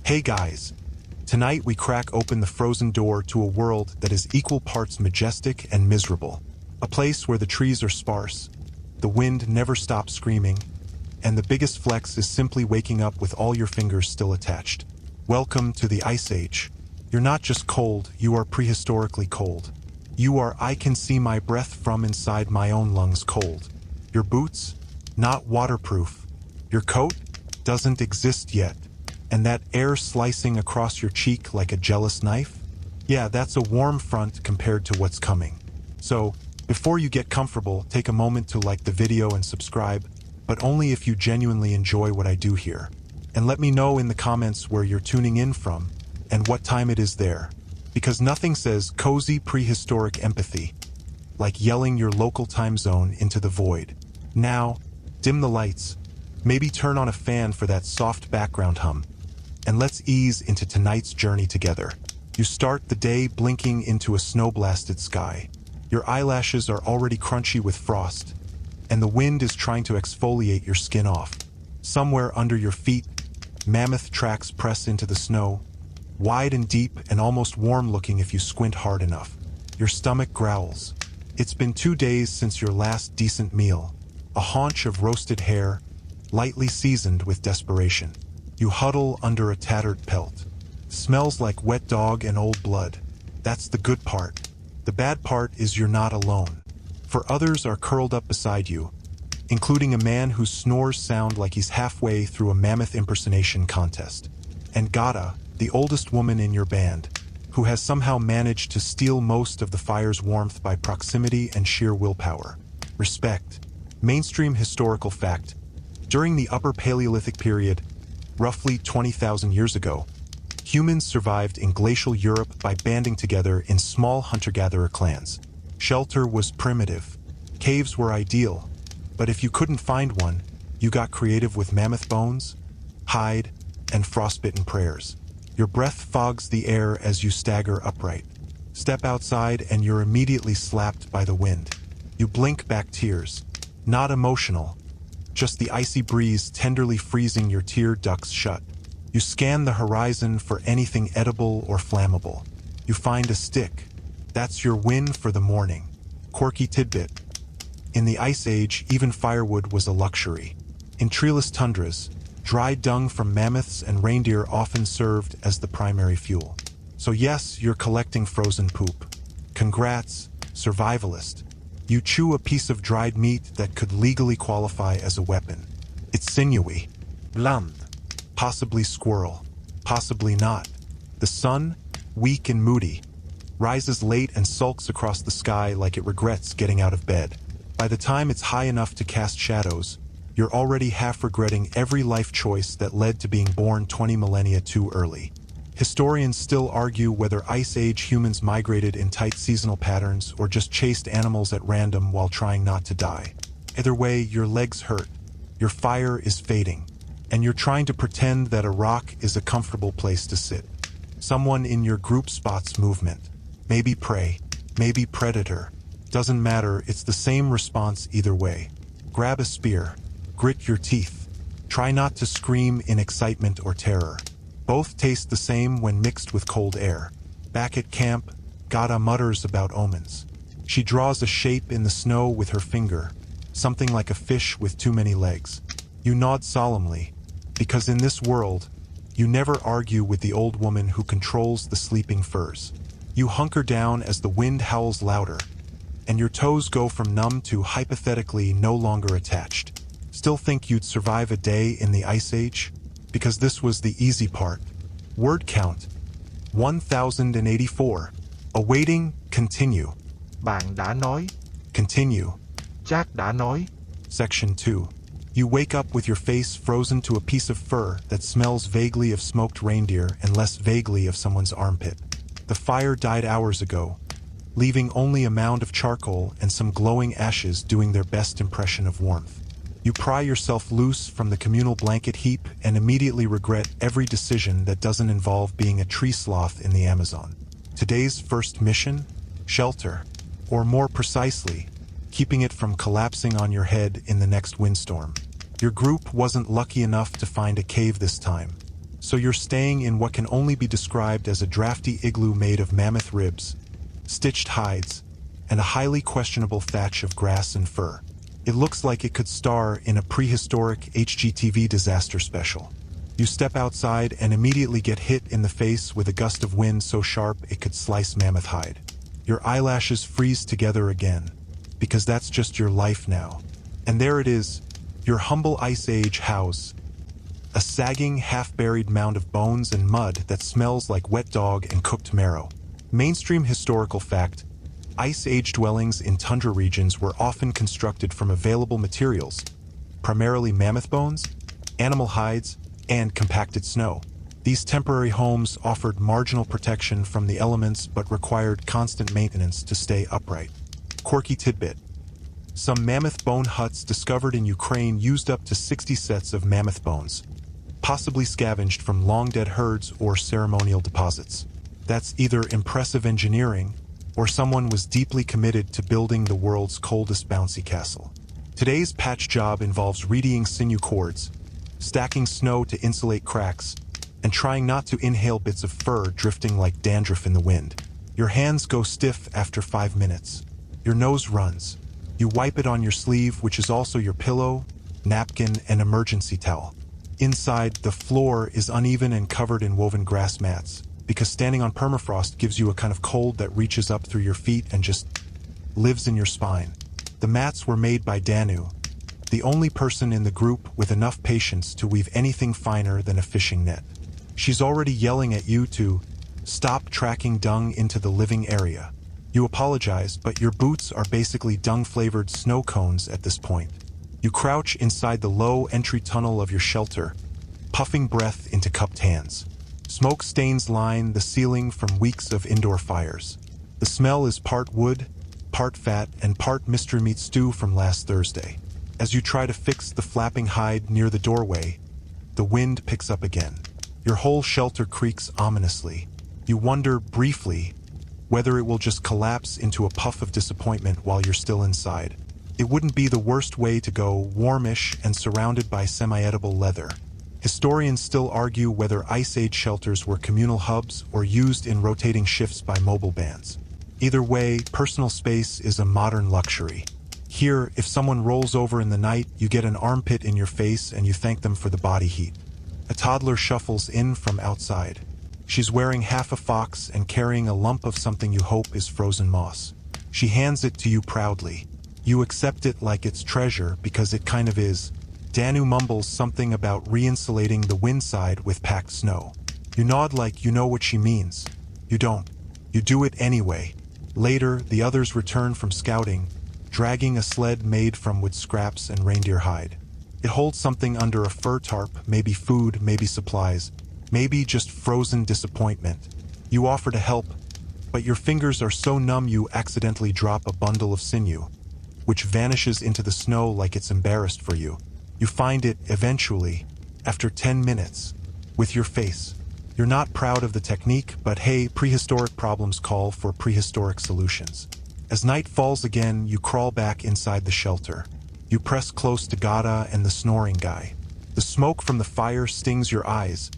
Hey guys! Tonight we crack open the frozen door to a world that is equal parts majestic and miserable. A place where the trees are sparse, the wind never stops screaming, and the biggest flex is simply waking up with all your fingers still attached. Welcome to the Ice Age. You're not just cold, you are prehistorically cold. You are I can see my breath from inside my own lungs cold. Your boots? Not waterproof. Your coat? Doesn't exist yet. And that air slicing across your cheek like a jealous knife? Yeah, that's a warm front compared to what's coming. So, before you get comfortable, take a moment to like the video and subscribe, but only if you genuinely enjoy what I do here. And let me know in the comments where you're tuning in from, and what time it is there. Because nothing says cozy prehistoric empathy like yelling your local time zone into the void. Now, dim the lights, maybe turn on a fan for that soft background hum, and let's ease into tonight's journey together. You start the day blinking into a snow-blasted sky. Your eyelashes are already crunchy with frost, and the wind is trying to exfoliate your skin off. Somewhere under your feet, mammoth tracks press into the snow, wide and deep and almost warm-looking if you squint hard enough. Your stomach growls. It's been 2 days since your last decent meal, a haunch of roasted hare, lightly seasoned with desperation. You huddle under a tattered pelt. Smells like wet dog and old blood. That's the good part. The bad part is you're not alone. For others are curled up beside you, including a man whose snores sound like he's halfway through a mammoth impersonation contest. And Gata, the oldest woman in your band, who has somehow managed to steal most of the fire's warmth by proximity and sheer willpower. Respect. Mainstream historical fact. During the Upper Paleolithic period, roughly 20,000 years ago, humans survived in glacial Europe by banding together in small hunter-gatherer clans. Shelter was primitive. Caves were ideal. But if you couldn't find one, you got creative with mammoth bones, hide, and frostbitten prayers. Your breath fogs the air as you stagger upright. Step outside and you're immediately slapped by the wind. You blink back tears. Not emotional, just the icy breeze tenderly freezing your tear ducts shut. You scan the horizon for anything edible or flammable. You find a stick. That's your win for the morning. Quirky tidbit. In the Ice Age, even firewood was a luxury. In treeless tundras, dry dung from mammoths and reindeer often served as the primary fuel. So yes, you're collecting frozen poop. Congrats, survivalist. You chew a piece of dried meat that could legally qualify as a weapon. It's sinewy, blunt, possibly squirrel, possibly not. The sun, weak and moody, rises late and sulks across the sky like it regrets getting out of bed. By the time it's high enough to cast shadows, you're already half regretting every life choice that led to being born 20 millennia too early. Historians still argue whether Ice Age humans migrated in tight seasonal patterns or just chased animals at random while trying not to die. Either way, your legs hurt, your fire is fading, and you're trying to pretend that a rock is a comfortable place to sit. Someone in your group spots movement. Maybe prey, maybe predator. Doesn't matter, it's the same response either way. Grab a spear, grit your teeth. Try not to scream in excitement or terror. Both taste the same when mixed with cold air. Back at camp, Gata mutters about omens. She draws a shape in the snow with her finger, something like a fish with too many legs. You nod solemnly, because in this world, you never argue with the old woman who controls the sleeping furs. You hunker down as the wind howls louder, and your toes go from numb to hypothetically no longer attached. Still think you'd survive a day in the Ice Age? Because this was the easy part. Word count, 1084. Awaiting, continue. Bạn đã nói. Continue. Jack đã nói. Section 2. You wake up with your face frozen to a piece of fur that smells vaguely of smoked reindeer and less vaguely of someone's armpit. The fire died hours ago, leaving only a mound of charcoal and some glowing ashes doing their best impression of warmth. You pry yourself loose from the communal blanket heap and immediately regret every decision that doesn't involve being a tree sloth in the Amazon. Today's first mission? Shelter. Or more precisely, keeping it from collapsing on your head in the next windstorm. Your group wasn't lucky enough to find a cave this time. So you're staying in what can only be described as a drafty igloo made of mammoth ribs, stitched hides, and a highly questionable thatch of grass and fur. It looks like it could star in a prehistoric HGTV disaster special. You step outside and immediately get hit in the face with a gust of wind so sharp it could slice mammoth hide. Your eyelashes freeze together again, because that's just your life now. And there it is, your humble Ice Age house. A sagging, half-buried mound of bones and mud that smells like wet dog and cooked marrow. Mainstream historical fact: Ice Age dwellings in tundra regions were often constructed from available materials, primarily mammoth bones, animal hides, and compacted snow. These temporary homes offered marginal protection from the elements but required constant maintenance to stay upright. Quirky tidbit: some mammoth bone huts discovered in Ukraine used up to 60 sets of mammoth bones, possibly scavenged from long-dead herds or ceremonial deposits. That's either impressive engineering, or someone was deeply committed to building the world's coldest bouncy castle. Today's patch job involves readying sinew cords, stacking snow to insulate cracks, and trying not to inhale bits of fur drifting like dandruff in the wind. Your hands go stiff after 5 minutes. Your nose runs. You wipe it on your sleeve, which is also your pillow, napkin, and emergency towel. Inside, the floor is uneven and covered in woven grass mats, because standing on permafrost gives you a kind of cold that reaches up through your feet and just lives in your spine. The mats were made by Danu, the only person in the group with enough patience to weave anything finer than a fishing net. She's already yelling at you to stop tracking dung into the living area. You apologize, but your boots are basically dung-flavored snow cones at this point. You crouch inside the low entry tunnel of your shelter, puffing breath into cupped hands. Smoke stains line the ceiling from weeks of indoor fires. The smell is part wood, part fat, and part mystery meat stew from last Thursday. As you try to fix the flapping hide near the doorway, the wind picks up again. Your whole shelter creaks ominously. You wonder briefly whether it will just collapse into a puff of disappointment while you're still inside. It wouldn't be the worst way to go, warmish and surrounded by semi-edible leather. Historians still argue whether Ice Age shelters were communal hubs or used in rotating shifts by mobile bands. Either way, personal space is a modern luxury. Here, if someone rolls over in the night, you get an armpit in your face and you thank them for the body heat. A toddler shuffles in from outside. She's wearing half a fox and carrying a lump of something you hope is frozen moss. She hands it to you proudly. You accept it like it's treasure because it kind of is. Danu mumbles something about re-insulating the windside with packed snow. You nod like you know what she means. You don't. You do it anyway. Later, the others return from scouting, dragging a sled made from wood scraps and reindeer hide. It holds something under a fur tarp, maybe food, maybe supplies, maybe just frozen disappointment. You offer to help, but your fingers are so numb you accidentally drop a bundle of sinew, which vanishes into the snow like it's embarrassed for you. You find it, eventually, after 10 minutes, with your face. You're not proud of the technique, but hey, prehistoric problems call for prehistoric solutions. As night falls again, you crawl back inside the shelter. You press close to Gada and the snoring guy. The smoke from the fire stings your eyes,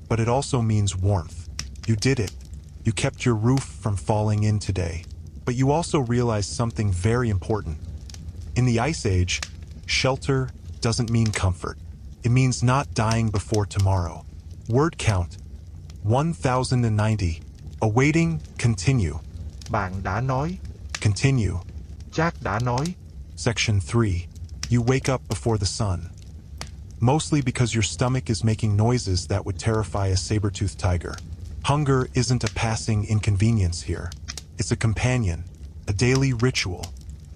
but it also means warmth. You did it. You kept your roof from falling in today. But you also realized something very important. In the Ice Age, shelter doesn't mean comfort. It means not dying before tomorrow. Word count: 1090. Awaiting, continue. Bạn đã nói. Continue. Jack đã nói. Section 3. You wake up before the sun. Mostly because your stomach is making noises that would terrify a saber-toothed tiger. Hunger isn't a passing inconvenience here. It's a companion, a daily ritual,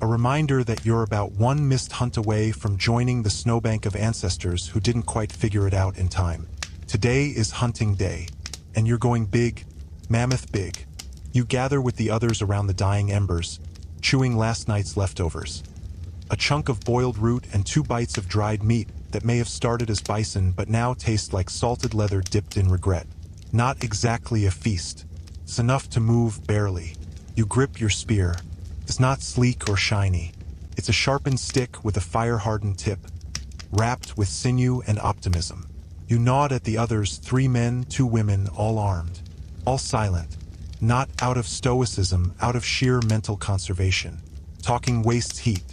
a reminder that you're about one missed hunt away from joining the snowbank of ancestors who didn't quite figure it out in time. Today is hunting day, and you're going big, mammoth big. You gather with the others around the dying embers, chewing last night's leftovers. A chunk of boiled root and 2 bites of dried meat that may have started as bison but now taste like salted leather dipped in regret. Not exactly a feast. It's enough to move barely. You grip your spear. It's not sleek or shiny. It's a sharpened stick with a fire-hardened tip, wrapped with sinew and optimism. You nod at the others, 3 men, 2 women, all armed. All silent. Not out of stoicism, out of sheer mental conservation. Talking wastes heat.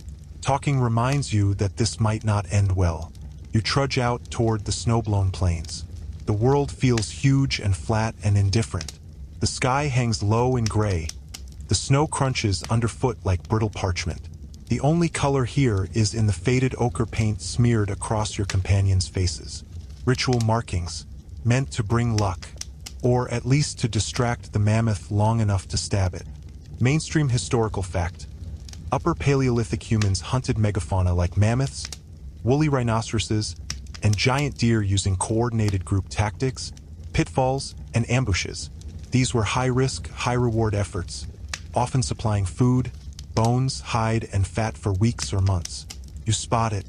Talking reminds you that this might not end well. You trudge out toward the snow-blown plains. The world feels huge and flat and indifferent. The sky hangs low and gray. The snow crunches underfoot like brittle parchment. The only color here is in the faded ochre paint smeared across your companions' faces. Ritual markings, meant to bring luck, or at least to distract the mammoth long enough to stab it. Mainstream historical fact. Upper Paleolithic humans hunted megafauna like mammoths, woolly rhinoceroses, and giant deer using coordinated group tactics, pitfalls, and ambushes. These were high-risk, high-reward efforts, often supplying food, bones, hide, and fat for weeks or months. You spot it,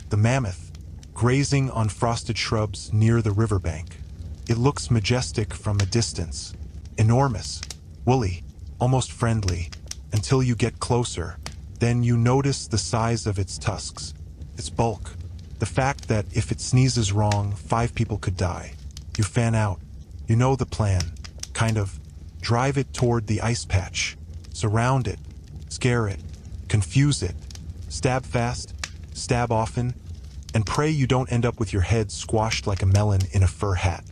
the mammoth, grazing on frosted shrubs near the riverbank. It looks majestic from a distance, enormous, woolly, almost friendly, until you get closer. Then you notice the size of its tusks, its bulk, the fact that if it sneezes wrong, 5 people could die. You fan out. You know the plan. Kind of. Drive it toward the ice patch. Surround it. Scare it. Confuse it. Stab fast. Stab often. And pray you don't end up with your head squashed like a melon in a fur hat.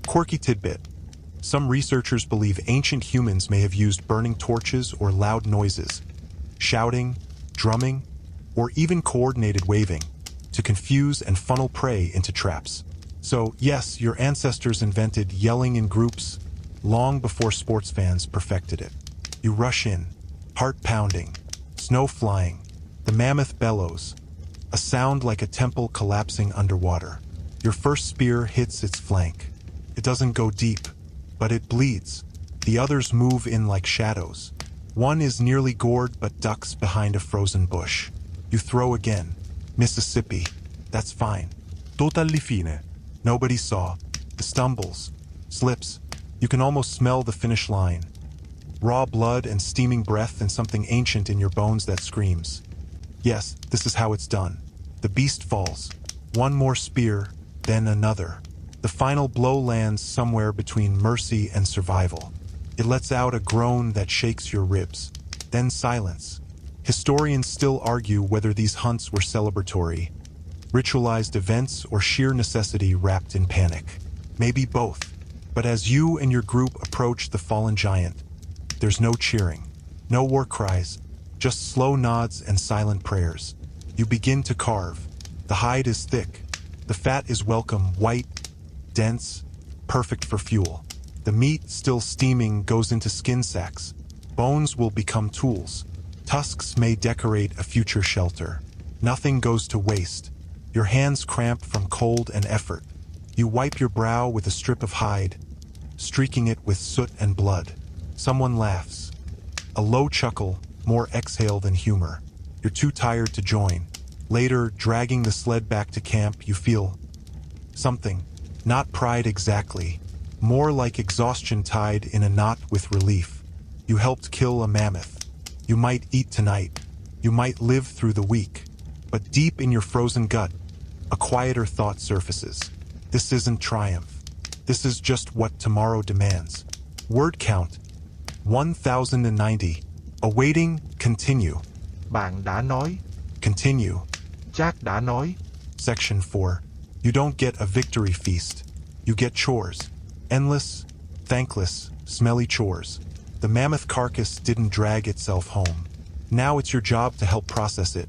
Quirky tidbit. Some researchers believe ancient humans may have used burning torches or loud noises, shouting, drumming, or even coordinated waving, to confuse and funnel prey into traps. So, yes, your ancestors invented yelling in groups long before sports fans perfected it. You rush in, heart pounding, snow flying, the mammoth bellows, a sound like a temple collapsing underwater. Your first spear hits its flank. It doesn't go deep, but it bleeds. The others move in like shadows. One is nearly gored but ducks behind a frozen bush. You throw again. Mississippi. That's fine. Totally fine. Nobody saw. The stumbles. Slips. You can almost smell the finish line. Raw blood and steaming breath and something ancient in your bones that screams. Yes, this is how it's done. The beast falls. One more spear, then another. The final blow lands somewhere between mercy and survival. It lets out a groan that shakes your ribs. Then silence. Historians still argue whether these hunts were celebratory, ritualized events, or sheer necessity wrapped in panic. Maybe both. But as you and your group approach the fallen giant, there's no cheering, no war cries, just slow nods and silent prayers. You begin to carve. The hide is thick. The fat is welcome, white, dense, perfect for fuel. The meat, still steaming, goes into skin sacks. Bones will become tools. Tusks may decorate a future shelter. Nothing goes to waste. Your hands cramp from cold and effort. You wipe your brow with a strip of hide, streaking it with soot and blood. Someone laughs. A low chuckle, more exhale than humor. You're too tired to join. Later, dragging the sled back to camp, you feel something. Not pride exactly. More like exhaustion tied in a knot with relief. You helped kill a mammoth. You might eat tonight. You might live through the week. But deep in your frozen gut, a quieter thought surfaces. This isn't triumph. This is just what tomorrow demands. Word count, 1090. Awaiting, continue. Bạn đã nói. Continue. Jack đã nói. Section 4. You don't get a victory feast. You get chores. Endless, thankless, smelly chores. The mammoth carcass didn't drag itself home. Now it's your job to help process it.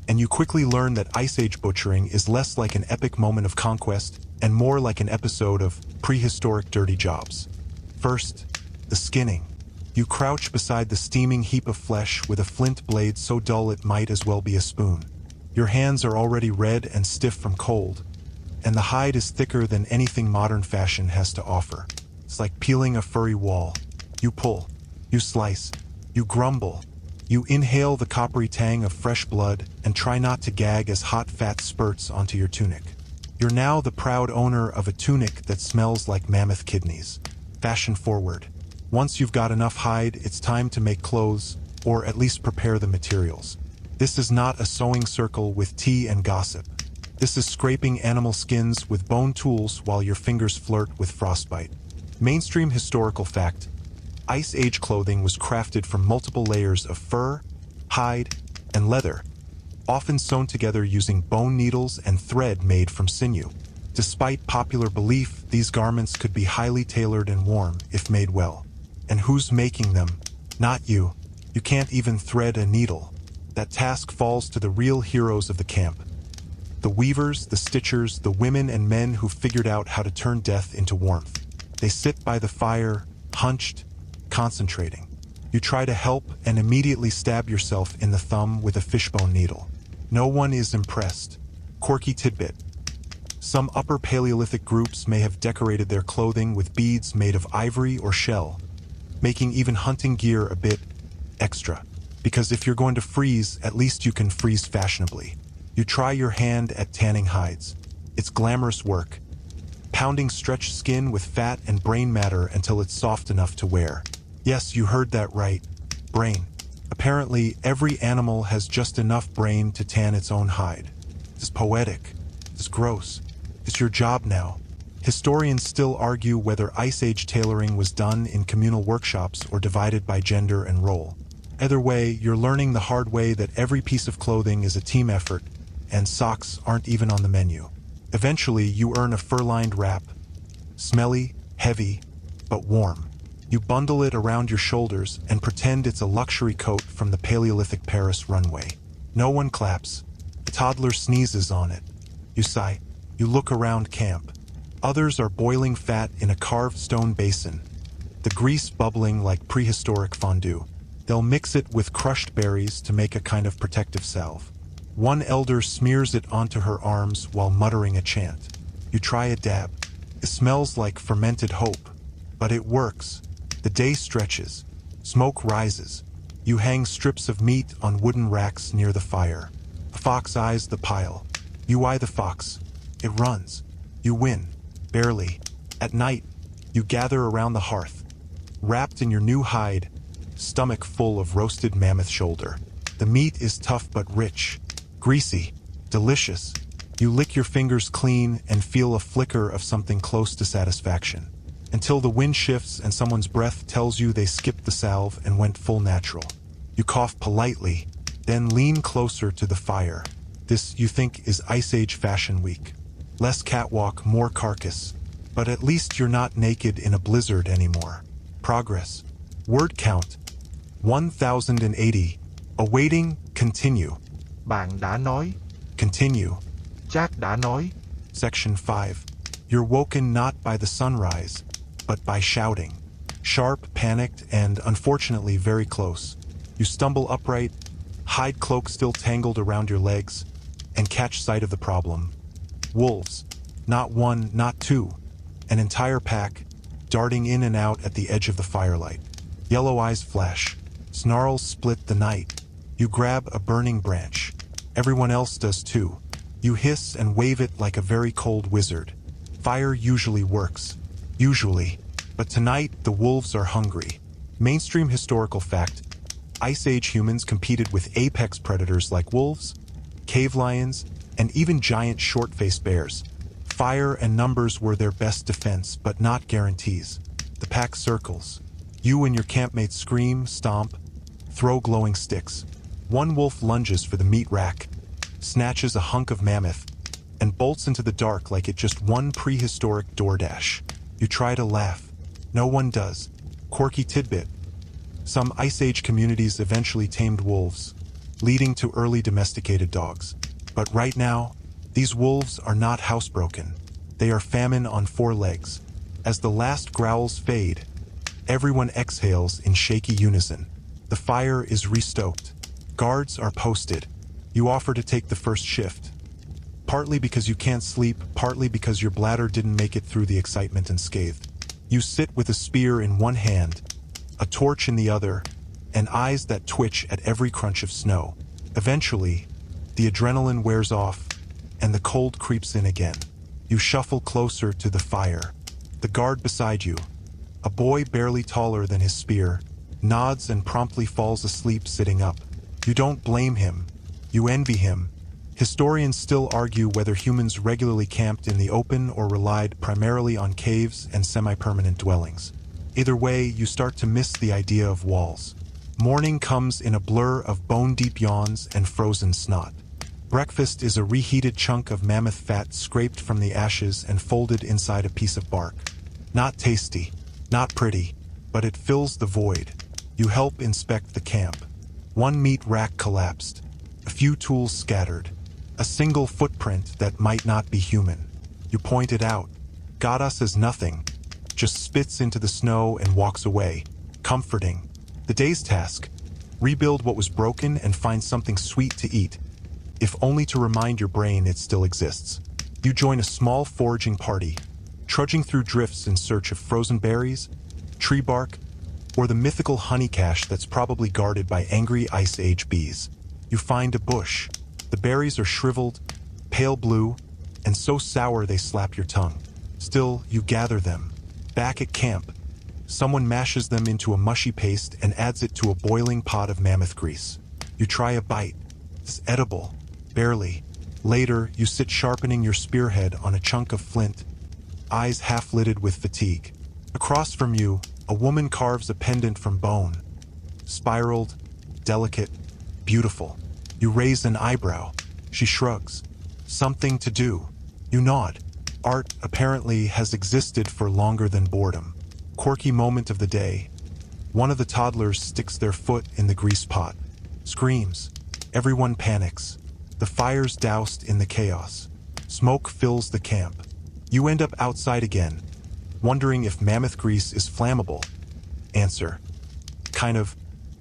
And you quickly learn that Ice Age butchering is less like an epic moment of conquest and more like an episode of prehistoric dirty jobs. First, the skinning. You crouch beside the steaming heap of flesh with a flint blade so dull it might as well be a spoon. Your hands are already red and stiff from cold, and the hide is thicker than anything modern fashion has to offer. It's like peeling a furry wall. You pull, you slice, you grumble, you inhale the coppery tang of fresh blood and try not to gag as hot fat spurts onto your tunic. You're now the proud owner of a tunic that smells like mammoth kidneys. Fashion forward. Once you've got enough hide, it's time to make clothes, or at least prepare the materials. This is not a sewing circle with tea and gossip. This is scraping animal skins with bone tools while your fingers flirt with frostbite. Mainstream historical fact: Ice Age clothing was crafted from multiple layers of fur, hide, and leather, often sewn together using bone needles and thread made from sinew. Despite popular belief, these garments could be highly tailored and warm if made well. And who's making them? Not you. You can't even thread a needle. That task falls to the real heroes of the camp. The weavers, the stitchers, the women and men who figured out how to turn death into warmth. They sit by the fire, hunched, concentrating. You try to help and immediately stab yourself in the thumb with a fishbone needle. No one is impressed. Quirky tidbit: some Upper Paleolithic groups may have decorated their clothing with beads made of ivory or shell, making even hunting gear a bit extra. Because if you're going to freeze, at least you can freeze fashionably. You try your hand at tanning hides. It's glamorous work, pounding stretched skin with fat and brain matter until it's soft enough to wear. Yes, you heard that right. Brain. Apparently, every animal has just enough brain to tan its own hide. It's poetic. It's gross. It's your job now. Historians still argue whether Ice Age tailoring was done in communal workshops or divided by gender and role. Either way, you're learning the hard way that every piece of clothing is a team effort, and socks aren't even on the menu. Eventually, you earn a fur-lined wrap. Smelly, heavy, but warm. You bundle it around your shoulders and pretend it's a luxury coat from the Paleolithic Paris runway. No one claps. A toddler sneezes on it. You sigh. You look around camp. Others are boiling fat in a carved stone basin, the grease bubbling like prehistoric fondue. They'll mix it with crushed berries to make a kind of protective salve. One elder smears it onto her arms while muttering a chant. You try a dab. It smells like fermented hope, but it works. The day stretches. Smoke rises. You hang strips of meat on wooden racks near the fire. A fox eyes the pile. You eye the fox. It runs. You win. Barely. At night, you gather around the hearth, wrapped in your new hide, stomach full of roasted mammoth shoulder. The meat is tough but rich, greasy, delicious. You lick your fingers clean and feel a flicker of something close to satisfaction, until the wind shifts and someone's breath tells you they skipped the salve and went full natural. You cough politely, then lean closer to the fire. This, you think, is Ice Age Fashion Week. Less catwalk, more carcass. But at least you're not naked in a blizzard anymore. Progress. Word count: 1080. Awaiting, continue. Bạn đã nói. Continue. Jack đã nói. Section 5. You're woken not by the sunrise, but by shouting. Sharp, panicked, and unfortunately very close. You stumble upright, hide cloak still tangled around your legs, and catch sight of the problem. Wolves. Not one, not two. An entire pack, darting in and out at the edge of the firelight. Yellow eyes flash. Snarls split the night. You grab a burning branch. Everyone else does too. You hiss and wave it like a very cold wizard. Fire usually works. Usually. But tonight, the wolves are hungry. Mainstream historical fact: Ice Age humans competed with apex predators like wolves, cave lions, and even giant short-faced bears. Fire and numbers were their best defense, but not guarantees. The pack circles. You and your campmates scream, stomp, throw glowing sticks. One wolf lunges for the meat rack, snatches a hunk of mammoth, and bolts into the dark like it just won prehistoric DoorDash. You try to laugh. No one does. Quirky tidbit: some Ice Age communities eventually tamed wolves, leading to early domesticated dogs. But right now, these wolves are not housebroken. They are famine on 4 legs. As the last growls fade, everyone exhales in shaky unison. The fire is restoked. Guards are posted. You offer to take the first shift. Partly because you can't sleep, partly because your bladder didn't make it through the excitement unscathed. You sit with a spear in one hand, a torch in the other, and eyes that twitch at every crunch of snow. Eventually, the adrenaline wears off, and the cold creeps in again. You shuffle closer to the fire. The guard beside you, a boy barely taller than his spear, nods and promptly falls asleep sitting up. You don't blame him. You envy him. Historians still argue whether humans regularly camped in the open or relied primarily on caves and semi-permanent dwellings. Either way, you start to miss the idea of walls. Morning comes in a blur of bone-deep yawns and frozen snot. Breakfast is a reheated chunk of mammoth fat scraped from the ashes and folded inside a piece of bark. Not tasty, not pretty, but it fills the void. You help inspect the camp. One meat rack collapsed, a few tools scattered, a single footprint that might not be human. You point it out. Gada says nothing, just spits into the snow and walks away, comforting. The day's task: rebuild what was broken and find something sweet to eat, if only to remind your brain it still exists. You join a small foraging party, trudging through drifts in search of frozen berries, tree bark, or the mythical honey cache that's probably guarded by angry Ice Age bees. You find a bush. The berries are shriveled, pale blue, and so sour they slap your tongue. Still, you gather them. Back at camp, someone mashes them into a mushy paste and adds it to a boiling pot of mammoth grease. You try a bite. It's edible. Barely. Later, you sit sharpening your spearhead on a chunk of flint, eyes half-lidded with fatigue. Across from you, a woman carves a pendant from bone. Spiraled, delicate, beautiful. You raise an eyebrow. She shrugs. Something to do. You nod. Art apparently has existed for longer than boredom. Quirky moment of the day. One of the toddlers sticks their foot in the grease pot. Screams. Everyone panics. The fire's doused in the chaos. Smoke fills the camp. You end up outside again, wondering if mammoth grease is flammable. Answer: kind of.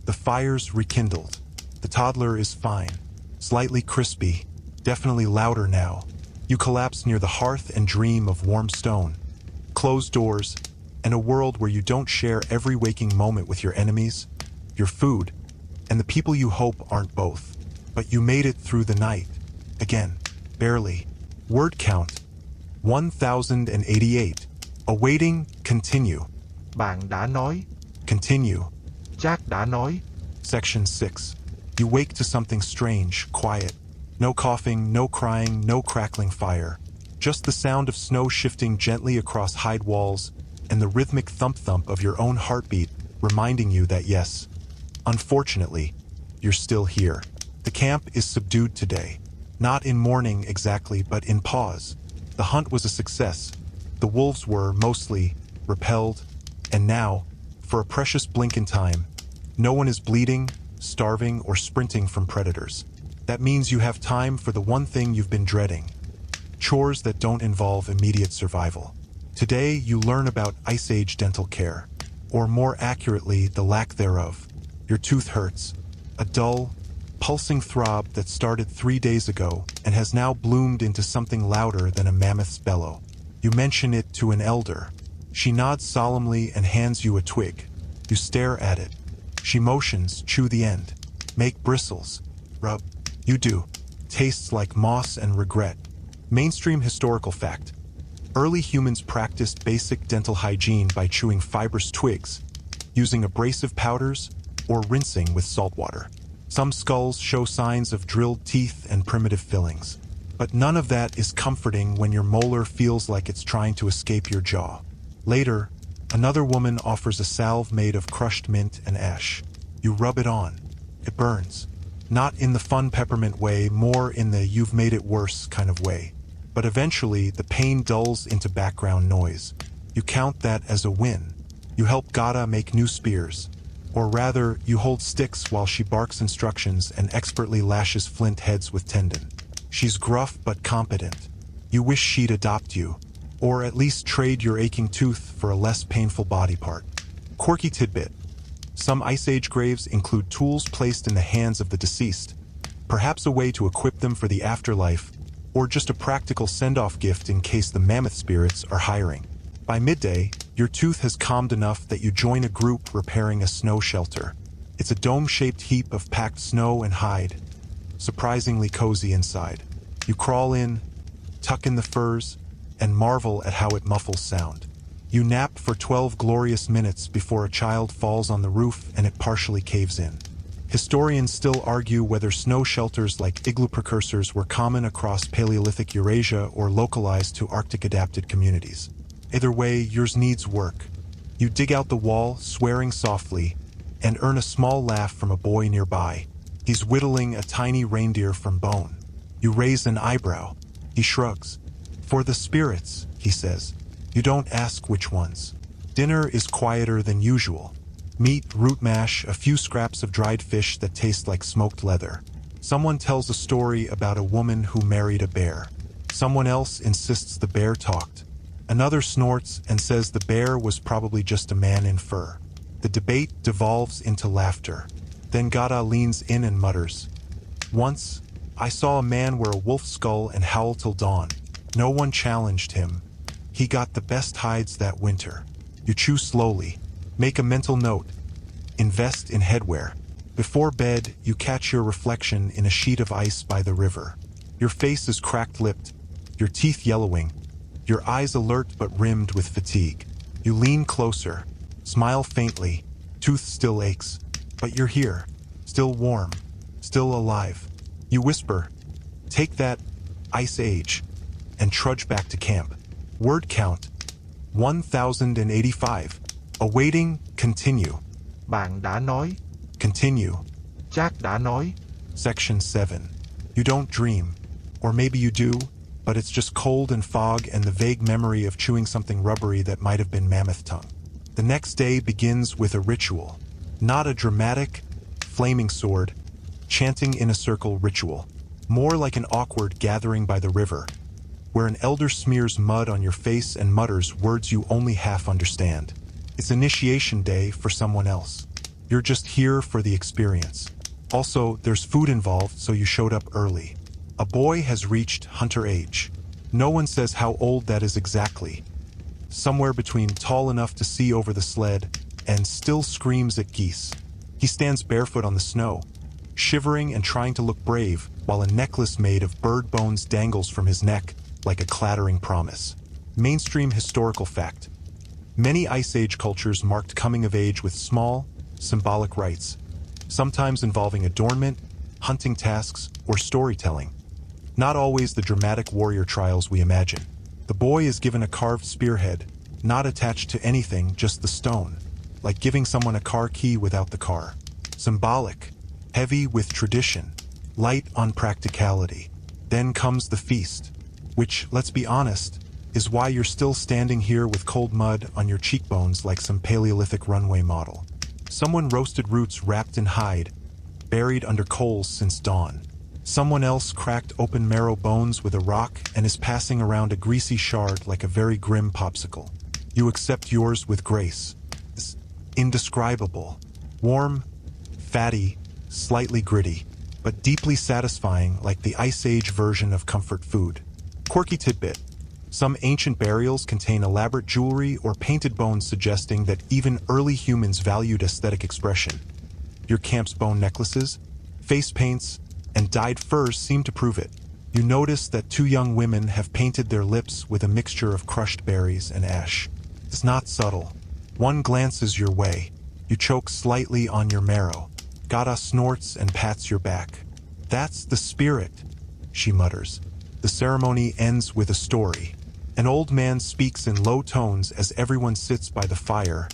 The fire's rekindled. The toddler is fine. Slightly crispy, definitely louder now. You collapse near the hearth and dream of warm stone, closed doors, and a world where you don't share every waking moment with your enemies, your food, and the people you hope aren't both. But you made it through the night. Again. Barely. Word count: 1088. Awaiting, continue. Bạn đã nói. Continue. Jack đã nói. Section 6. You wake to something strange, quiet. No coughing, no crying, no crackling fire. Just the sound of snow shifting gently across hide walls and the rhythmic thump-thump of your own heartbeat reminding you that yes, unfortunately, you're still here. The camp is subdued today. Not in mourning exactly, but in pause. The hunt was a success. The wolves were, mostly, repelled. And now, for a precious blink in time, no one is bleeding, starving, or sprinting from predators. That means you have time for the one thing you've been dreading. Chores that don't involve immediate survival. Today, you learn about Ice Age dental care. Or more accurately, the lack thereof. Your tooth hurts. A dull, pulsing throb that started 3 days ago and has now bloomed into something louder than a mammoth's bellow. You mention it to an elder. She nods solemnly and hands you a twig. You stare at it. She motions, chew the end. Make bristles. Rub. You do. Tastes like moss and regret. Mainstream historical fact. Early humans practiced basic dental hygiene by chewing fibrous twigs, using abrasive powders, or rinsing with salt water. Some skulls show signs of drilled teeth and primitive fillings. But none of that is comforting when your molar feels like it's trying to escape your jaw. Later, another woman offers a salve made of crushed mint and ash. You rub it on. It burns. Not in the fun peppermint way, more in the you've made it worse kind of way. But eventually, the pain dulls into background noise. You count that as a win. You help Gada make new spears. Or rather, you hold sticks while she barks instructions and expertly lashes flint heads with tendon. She's gruff but competent. You wish she'd adopt you, or at least trade your aching tooth for a less painful body part. Quirky tidbit. Some Ice Age graves include tools placed in the hands of the deceased, perhaps a way to equip them for the afterlife, or just a practical send-off gift in case the mammoth spirits are hiring. By midday, your tooth has calmed enough that you join a group repairing a snow shelter. It's a dome-shaped heap of packed snow and hide, surprisingly cozy inside. You crawl in, tuck in the furs, and marvel at how it muffles sound. You nap for 12 glorious minutes before a child falls on the roof and it partially caves in. Historians still argue whether snow shelters like igloo precursors were common across Paleolithic Eurasia or localized to Arctic-adapted communities. Either way, yours needs work. You dig out the wall, swearing softly, and earn a small laugh from a boy nearby. He's whittling a tiny reindeer from bone. You raise an eyebrow. He shrugs. "For the spirits," he says. You don't ask which ones. Dinner is quieter than usual. Meat, root mash, a few scraps of dried fish that taste like smoked leather. Someone tells a story about a woman who married a bear. Someone else insists the bear talked. Another snorts and says the bear was probably just a man in fur. The debate devolves into laughter. Then Gada leans in and mutters, "Once, I saw a man wear a wolf skull and howl till dawn. No one challenged him. He got the best hides that winter." You chew slowly. Make a mental note. Invest in headwear. Before bed, you catch your reflection in a sheet of ice by the river. Your face is cracked-lipped, your teeth yellowing, your eyes alert but rimmed with fatigue. You lean closer, smile faintly, tooth still aches, but you're here, still warm, still alive. You whisper, "Take that, Ice Age," and trudge back to camp. Word count, 1085. Awaiting, continue. Bạn đã nói. Continue. Jack đã nói. Section 7. You don't dream. Or maybe you do, but it's just cold and fog and the vague memory of chewing something rubbery that might have been mammoth tongue. The next day begins with a ritual. Not a dramatic, flaming sword, chanting in a circle ritual. More like an awkward gathering by the river, where an elder smears mud on your face and mutters words you only half understand. It's initiation day for someone else. You're just here for the experience. Also, there's food involved, so you showed up early. A boy has reached hunter age. No one says how old that is exactly. Somewhere between tall enough to see over the sled and still screams at geese. He stands barefoot on the snow, shivering and trying to look brave, while a necklace made of bird bones dangles from his neck like a clattering promise. Mainstream historical fact. Many Ice Age cultures marked coming of age with small, symbolic rites, sometimes involving adornment, hunting tasks, or storytelling. Not always the dramatic warrior trials we imagine. The boy is given a carved spearhead, not attached to anything, just the stone, like giving someone a car key without the car. Symbolic, heavy with tradition, light on practicality. Then comes the feast, which, let's be honest, is why you're still standing here with cold mud on your cheekbones like some Paleolithic runway model. Someone roasted roots wrapped in hide, buried under coals since dawn. Someone else cracked open marrow bones with a rock and is passing around a greasy shard like a very grim popsicle. You accept yours with grace. It's indescribable. Warm, fatty, slightly gritty, but deeply satisfying like the Ice Age version of comfort food. Quirky tidbit. Some ancient burials contain elaborate jewelry or painted bones suggesting that even early humans valued aesthetic expression. Your camp's bone necklaces, face paints, and dyed furs seem to prove it. You notice that two young women have painted their lips with a mixture of crushed berries and ash. It's not subtle. One glances your way. You choke slightly on your marrow. Gada snorts and pats your back. "That's the spirit," she mutters. The ceremony ends with a story. An old man speaks in low tones as everyone sits by the fire,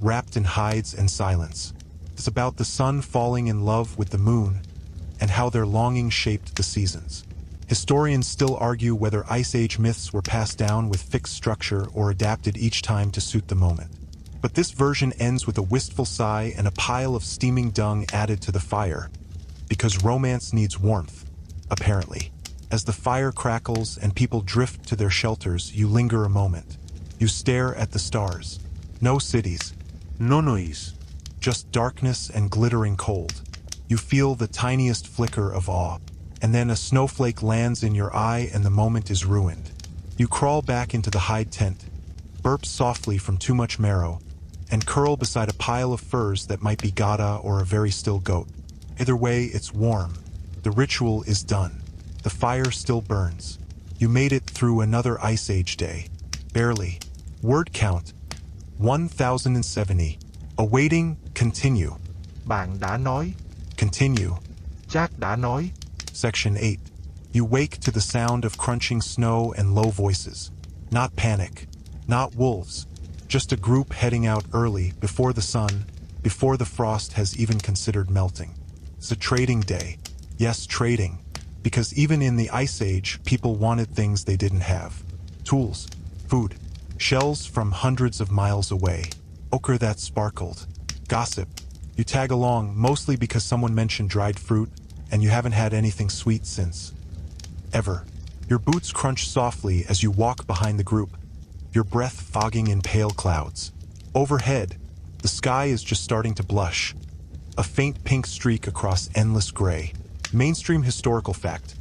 wrapped in hides and silence. It's about the sun falling in love with the moon and how their longing shaped the seasons. Historians still argue whether Ice Age myths were passed down with fixed structure or adapted each time to suit the moment. But this version ends with a wistful sigh and a pile of steaming dung added to the fire, because romance needs warmth, apparently. As the fire crackles and people drift to their shelters, you linger a moment. You stare at the stars. No cities. No noise. Just darkness and glittering cold. You feel the tiniest flicker of awe, and then a snowflake lands in your eye and the moment is ruined. You crawl back into the hide tent, burp softly from too much marrow, and curl beside a pile of furs that might be Gada or a very still goat. Either way, it's warm. The ritual is done. The fire still burns. You made it through another Ice Age day. Barely. Word count, 1070. Awaiting, continue. Bạn đã nói. Continue. Jack đã nói. Section 8. You wake to the sound of crunching snow and low voices. Not panic. Not wolves. Just a group heading out early, before the sun, before the frost has even considered melting. It's a trading day. Yes, trading. Because even in the Ice Age, people wanted things they didn't have. Tools, food, shells from hundreds of miles away, ochre that sparkled, gossip. You tag along mostly because someone mentioned dried fruit, and you haven't had anything sweet since. Ever. Your boots crunch softly as you walk behind the group, your breath fogging in pale clouds. Overhead, the sky is just starting to blush, a faint pink streak across endless gray. Mainstream historical fact.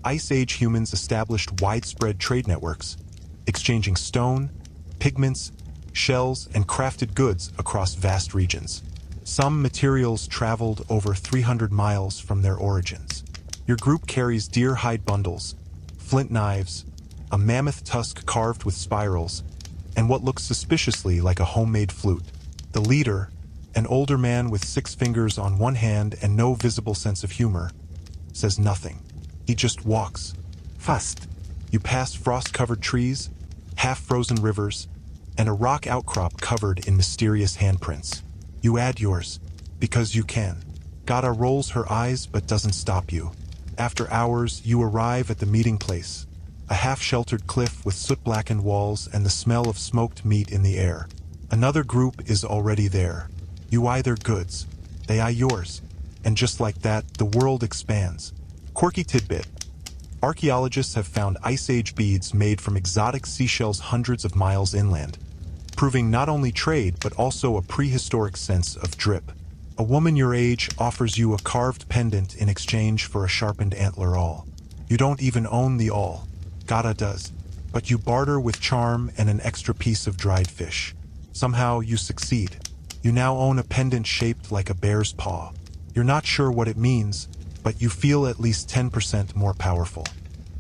Ice Age humans established widespread trade networks, exchanging stone, pigments, shells, and crafted goods across vast regions. Some materials traveled over 300 miles from their origins. Your group carries deer hide bundles, flint knives, a mammoth tusk carved with spirals, and what looks suspiciously like a homemade flute. The leader, an older man with 6 fingers on one hand and no visible sense of humor, says nothing. He just walks. Fast. You pass frost-covered trees, half-frozen rivers, and a rock outcrop covered in mysterious handprints. You add yours, because you can. Gata rolls her eyes but doesn't stop you. After hours, you arrive at the meeting place, a half-sheltered cliff with soot-blackened walls and the smell of smoked meat in the air. Another group is already there. You eye their goods, they eye yours, and just like that, the world expands. Quirky tidbit. Archaeologists have found Ice Age beads made from exotic seashells hundreds of miles inland, proving not only trade but also a prehistoric sense of drip. A woman your age offers you a carved pendant in exchange for a sharpened antler awl. You don't even own the awl. Gata does. But you barter with charm and an extra piece of dried fish. Somehow you succeed. You now own a pendant shaped like a bear's paw. You're not sure what it means, but you feel at least 10% more powerful.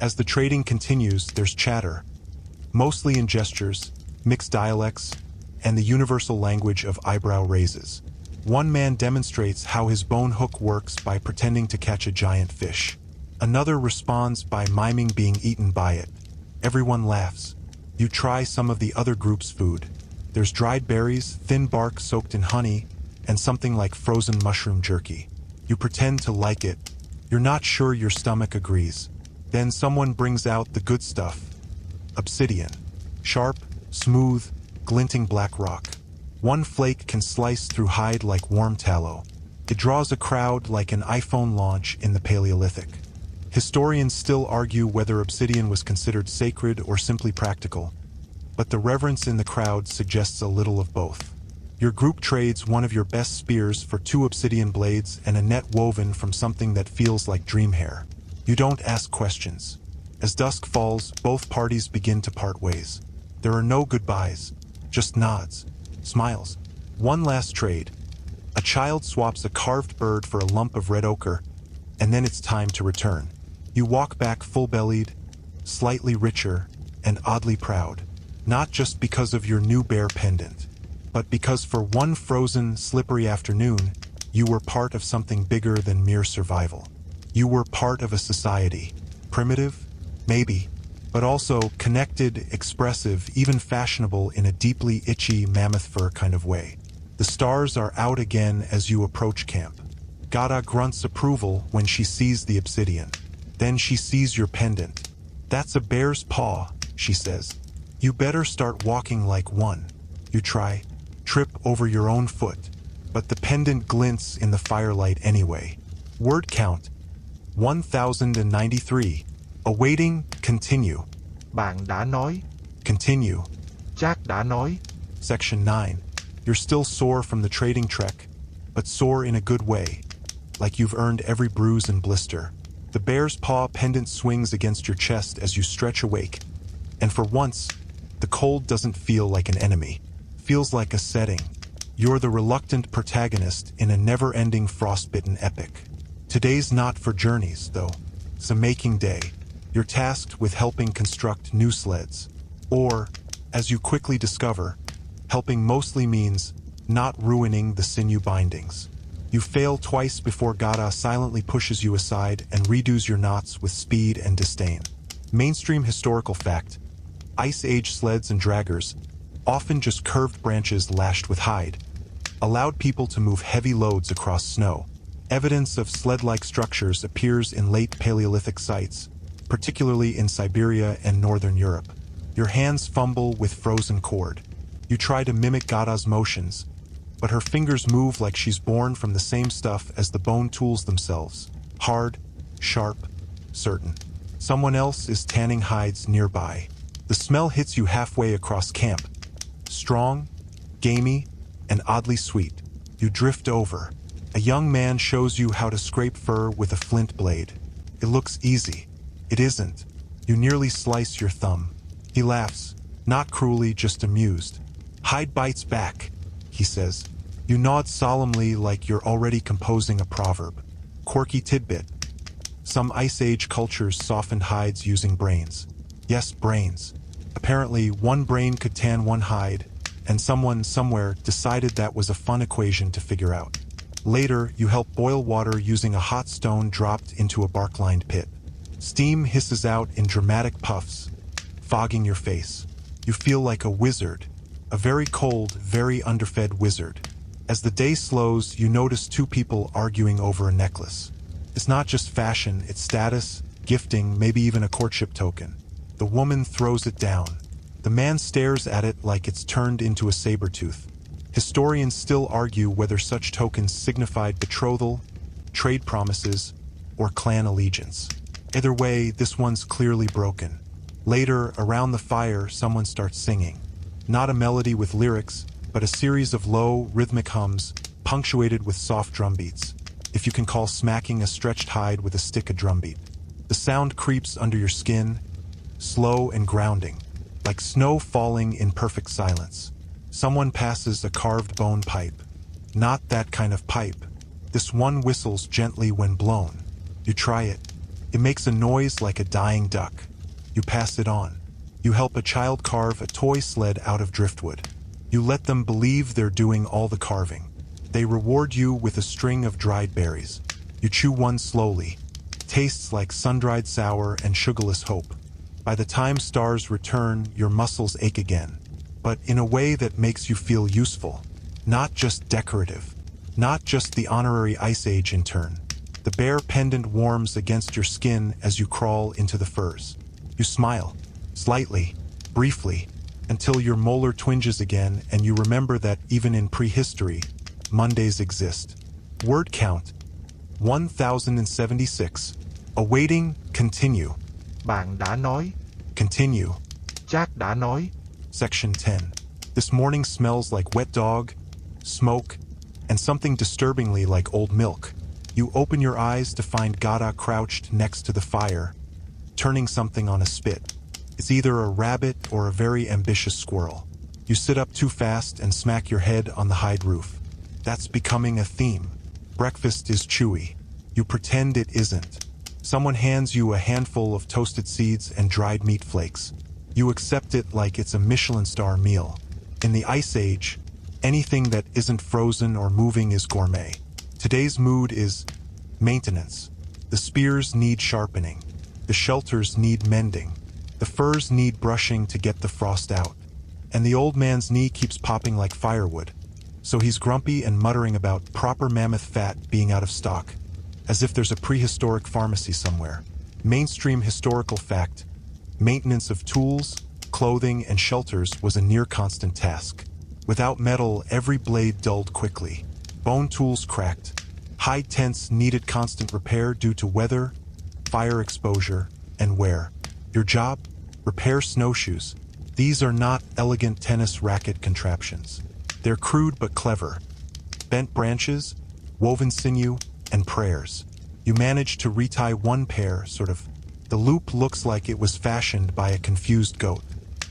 As the trading continues, there's chatter, mostly in gestures, mixed dialects, and the universal language of eyebrow raises. One man demonstrates how his bone hook works by pretending to catch a giant fish. Another responds by miming being eaten by it. Everyone laughs. You try some of the other group's food. There's dried berries, thin bark soaked in honey, and something like frozen mushroom jerky. You pretend to like it. You're not sure your stomach agrees. Then someone brings out the good stuff. Obsidian. Sharp, smooth, glinting black rock. One flake can slice through hide like warm tallow. It draws a crowd like an iPhone launch in the Paleolithic. Historians still argue whether obsidian was considered sacred or simply practical, but the reverence in the crowd suggests a little of both. Your group trades one of your best spears for 2 obsidian blades and a net woven from something that feels like dream hair. You don't ask questions. As dusk falls, both parties begin to part ways. There are no goodbyes, just nods, smiles. One last trade. A child swaps a carved bird for a lump of red ochre, and then it's time to return. You walk back full-bellied, slightly richer, and oddly proud. Not just because of your new bear pendant, but because for one frozen, slippery afternoon, you were part of something bigger than mere survival. You were part of a society. Primitive? Maybe. But also connected, expressive, even fashionable in a deeply itchy mammoth fur kind of way. The stars are out again as you approach camp. Gata grunts approval when she sees the obsidian. Then she sees your pendant. That's a bear's paw, she says. You better start walking like one. You try, trip over your own foot, but the pendant glints in the firelight anyway. Word count, 1093. Awaiting, continue. Bạn đã nói. Continue. Jack đã nói. Section 9. You're still sore from the trading trek, but sore in a good way, like you've earned every bruise and blister. The bear's paw pendant swings against your chest as you stretch awake, and for once, the cold doesn't feel like an enemy. Feels like a setting. You're the reluctant protagonist in a never-ending frostbitten epic. Today's not for journeys, though. It's a making day. You're tasked with helping construct new sleds. Or, as you quickly discover, helping mostly means not ruining the sinew bindings. You fail twice before Gada silently pushes you aside and redoes your knots with speed and disdain. Mainstream historical fact: Ice Age sleds and draggers, often just curved branches lashed with hide, allowed people to move heavy loads across snow. Evidence of sled-like structures appears in late Paleolithic sites, particularly in Siberia and Northern Europe. Your hands fumble with frozen cord. You try to mimic Gada's motions, but her fingers move like she's born from the same stuff as the bone tools themselves. Hard, sharp, certain. Someone else is tanning hides nearby. The smell hits you halfway across camp. Strong, gamey, and oddly sweet. You drift over. A young man shows you how to scrape fur with a flint blade. It looks easy. It isn't. You nearly slice your thumb. He laughs, not cruelly, just amused. "Hide bites back," he says. You nod solemnly like you're already composing a proverb. Quirky tidbit: some Ice Age cultures softened hides using brains. Yes, brains. Apparently, one brain could tan one hide, and someone somewhere decided that was a fun equation to figure out. Later, you help boil water using a hot stone dropped into a bark-lined pit. Steam hisses out in dramatic puffs, fogging your face. You feel like a wizard, a very cold, very underfed wizard. As the day slows, you notice two people arguing over a necklace. It's not just fashion, it's status, gifting, maybe even a courtship token. The woman throws it down. The man stares at it like it's turned into a saber-tooth. Historians still argue whether such tokens signified betrothal, trade promises, or clan allegiance. Either way, this one's clearly broken. Later, around the fire, someone starts singing. Not a melody with lyrics, but a series of low, rhythmic hums, punctuated with soft drum beats. If you can call smacking a stretched hide with a stick a drumbeat. The sound creeps under your skin, slow and grounding, like snow falling in perfect silence. Someone passes a carved bone pipe. Not that kind of pipe. This one whistles gently when blown. You try it. It makes a noise like a dying duck. You pass it on. You help a child carve a toy sled out of driftwood. You let them believe they're doing all the carving. They reward you with a string of dried berries. You chew one slowly. Tastes like sun-dried sour and sugarless hope. By the time stars return, your muscles ache again. But in a way that makes you feel useful. Not just decorative. Not just the honorary Ice Age intern. The bare pendant warms against your skin as you crawl into the furs. You smile. Slightly. Briefly. Until your molar twinges again and you remember that even in prehistory, Mondays exist. Word count: 1076. Awaiting, continue. Bạn đã nói. Continue. Jack đã nói. Section 10. This morning smells like wet dog, smoke, and something disturbingly like old milk. You open your eyes to find Gada crouched next to the fire, turning something on a spit. It's either a rabbit or a very ambitious squirrel. You sit up too fast and smack your head on the hide roof. That's becoming a theme. Breakfast is chewy. You pretend it isn't. Someone hands you a handful of toasted seeds and dried meat flakes. You accept it like it's a Michelin star meal. In the Ice Age, anything that isn't frozen or moving is gourmet. Today's mood is maintenance. The spears need sharpening. The shelters need mending. The furs need brushing to get the frost out. And the old man's knee keeps popping like firewood. So he's grumpy and muttering about proper mammoth fat being out of stock, as if there's a prehistoric pharmacy somewhere. Mainstream historical fact: maintenance of tools, clothing, and shelters was a near-constant task. Without metal, every blade dulled quickly. Bone tools cracked. Hide tents needed constant repair due to weather, fire exposure, and wear. Your job? Repair snowshoes. These are not elegant tennis racket contraptions. They're crude but clever. Bent branches, woven sinew, and prayers. You manage to retie one pair, sort of. The loop looks like it was fashioned by a confused goat.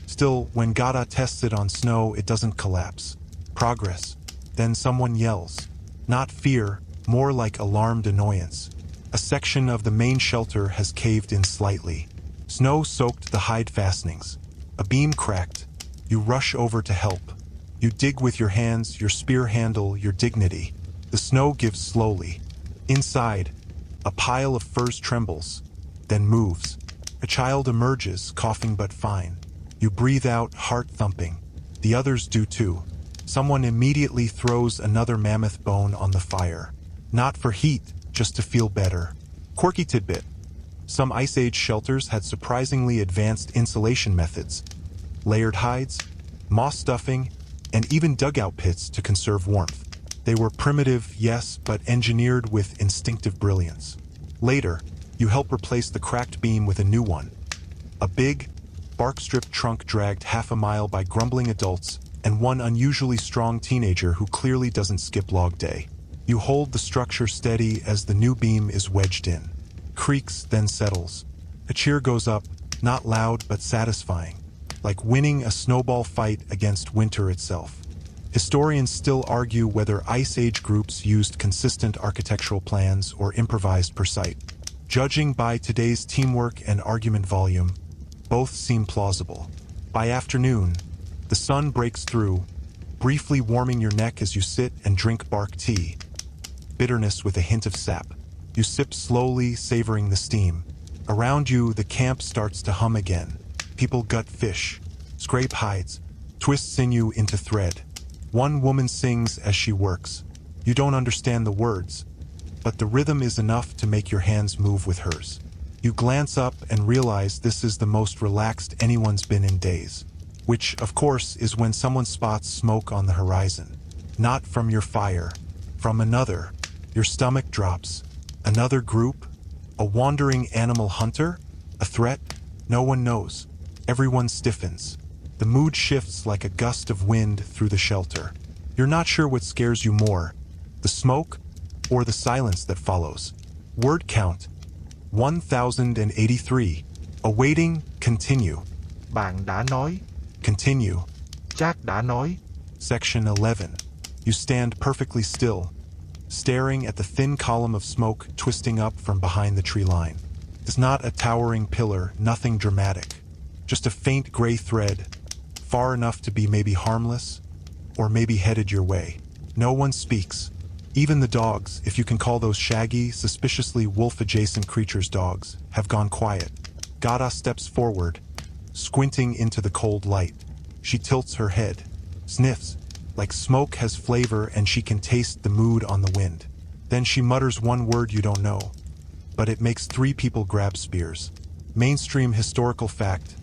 Still, when Gada tests it on snow, it doesn't collapse. Progress. Then someone yells. Not fear, more like alarmed annoyance. A section of the main shelter has caved in slightly. Snow soaked the hide fastenings. A beam cracked. You rush over to help. You dig with your hands, your spear handle, your dignity. The snow gives slowly. Inside, a pile of furs trembles, then moves. A child emerges, coughing but fine. You breathe out, heart thumping. The others do too. Someone immediately throws another mammoth bone on the fire. Not for heat, just to feel better. Quirky tidbit. Some Ice Age shelters had surprisingly advanced insulation methods. Layered hides, moss stuffing, and even dugout pits to conserve warmth. They were primitive, yes, but engineered with instinctive brilliance. Later, you help replace the cracked beam with a new one. A big, bark-stripped trunk dragged half a mile by grumbling adults and one unusually strong teenager who clearly doesn't skip log day. You hold the structure steady as the new beam is wedged in. Creaks, then settles. A cheer goes up, not loud but satisfying, like winning a snowball fight against winter itself. Historians still argue whether Ice Age groups used consistent architectural plans or improvised per site. Judging by today's teamwork and argument volume, both seem plausible. By afternoon, the sun breaks through, briefly warming your neck as you sit and drink bark tea. Bitterness with a hint of sap. You sip slowly, savoring the steam. Around you, the camp starts to hum again. People gut fish, scrape hides, twist sinew into thread. One woman sings as she works. You don't understand the words, but the rhythm is enough to make your hands move with hers. You glance up and realize this is the most relaxed anyone's been in days. Which, of course, is when someone spots smoke on the horizon. Not from your fire, from another. Your stomach drops. Another group? A wandering animal hunter? A threat? No one knows. Everyone stiffens. The mood shifts like a gust of wind through the shelter. You're not sure what scares you more, the smoke or the silence that follows. Word count, 1083. Awaiting, continue. Bạn đã nói. Continue. Jack đã nói. Section 11. You stand perfectly still, staring at the thin column of smoke twisting up from behind the tree line. It's not a towering pillar, nothing dramatic. Just a faint gray thread, far enough to be maybe harmless, or maybe headed your way. No one speaks. Even the dogs, if you can call those shaggy, suspiciously wolf-adjacent creatures dogs, have gone quiet. Gada steps forward, squinting into the cold light. She tilts her head, sniffs, like smoke has flavor and she can taste the mood on the wind. Then she mutters one word you don't know, but it makes 3 people grab spears. Mainstream historical fact.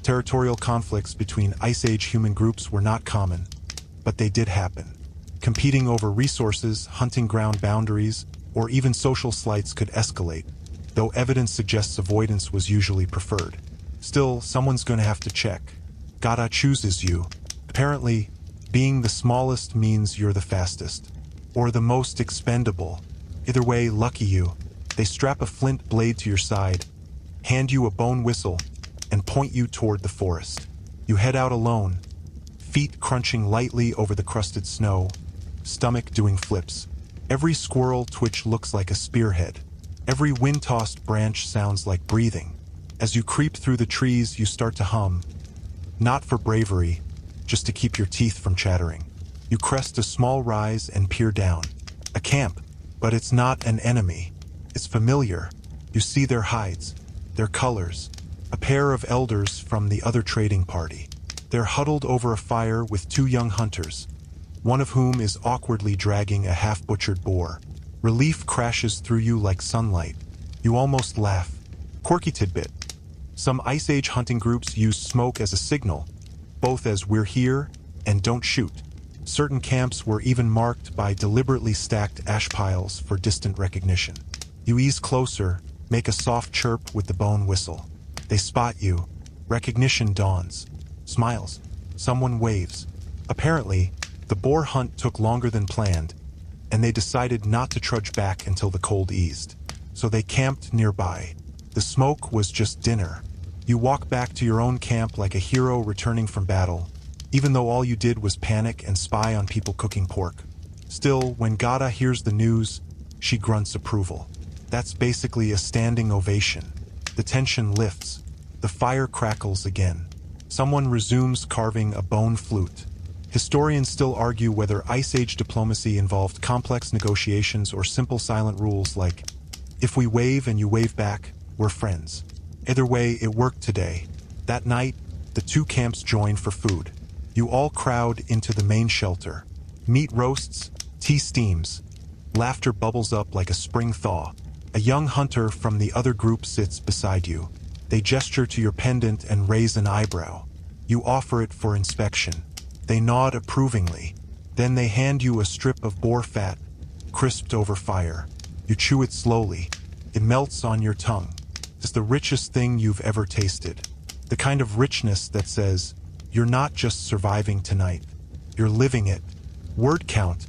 Territorial conflicts between Ice Age human groups were not common, but they did happen. Competing over resources, hunting ground boundaries, or even social slights could escalate, though evidence suggests avoidance was usually preferred. Still, someone's going to have to check. Gada chooses you. Apparently, being the smallest means you're the fastest, or the most expendable. Either way, lucky you. They strap a flint blade to your side, hand you a bone whistle, and point you toward the forest. You head out alone, feet crunching lightly over the crusted snow, stomach doing flips. Every squirrel twitch looks like a spearhead. Every wind-tossed branch sounds like breathing. As you creep through the trees, you start to hum. Not for bravery, just to keep your teeth from chattering. You crest a small rise and peer down. A camp, but it's not an enemy. It's familiar. You see their hides, their colors. A pair of elders from the other trading party. They're huddled over a fire with 2 young hunters, one of whom is awkwardly dragging a half-butchered boar. Relief crashes through you like sunlight. You almost laugh. Quirky tidbit. Some Ice Age hunting groups use smoke as a signal, both as "we're here" and "don't shoot." Certain camps were even marked by deliberately stacked ash piles for distant recognition. You ease closer, make a soft chirp with the bone whistle. They spot you. Recognition dawns. Smiles. Someone waves. Apparently, the boar hunt took longer than planned, and they decided not to trudge back until the cold eased. So they camped nearby. The smoke was just dinner. You walk back to your own camp like a hero returning from battle, even though all you did was panic and spy on people cooking pork. Still, when Gada hears the news, she grunts approval. That's basically a standing ovation. The tension lifts. The fire crackles again. Someone resumes carving a bone flute. Historians still argue whether Ice Age diplomacy involved complex negotiations or simple silent rules like, if we wave and you wave back, we're friends. Either way, it worked today. That night, the two camps join for food. You all crowd into the main shelter. Meat roasts, tea steams. Laughter bubbles up like a spring thaw. A young hunter from the other group sits beside you. They gesture to your pendant and raise an eyebrow. You offer it for inspection. They nod approvingly. Then they hand you a strip of boar fat, crisped over fire. You chew it slowly. It melts on your tongue. It's the richest thing you've ever tasted. The kind of richness that says, you're not just surviving tonight. You're living it. Word count,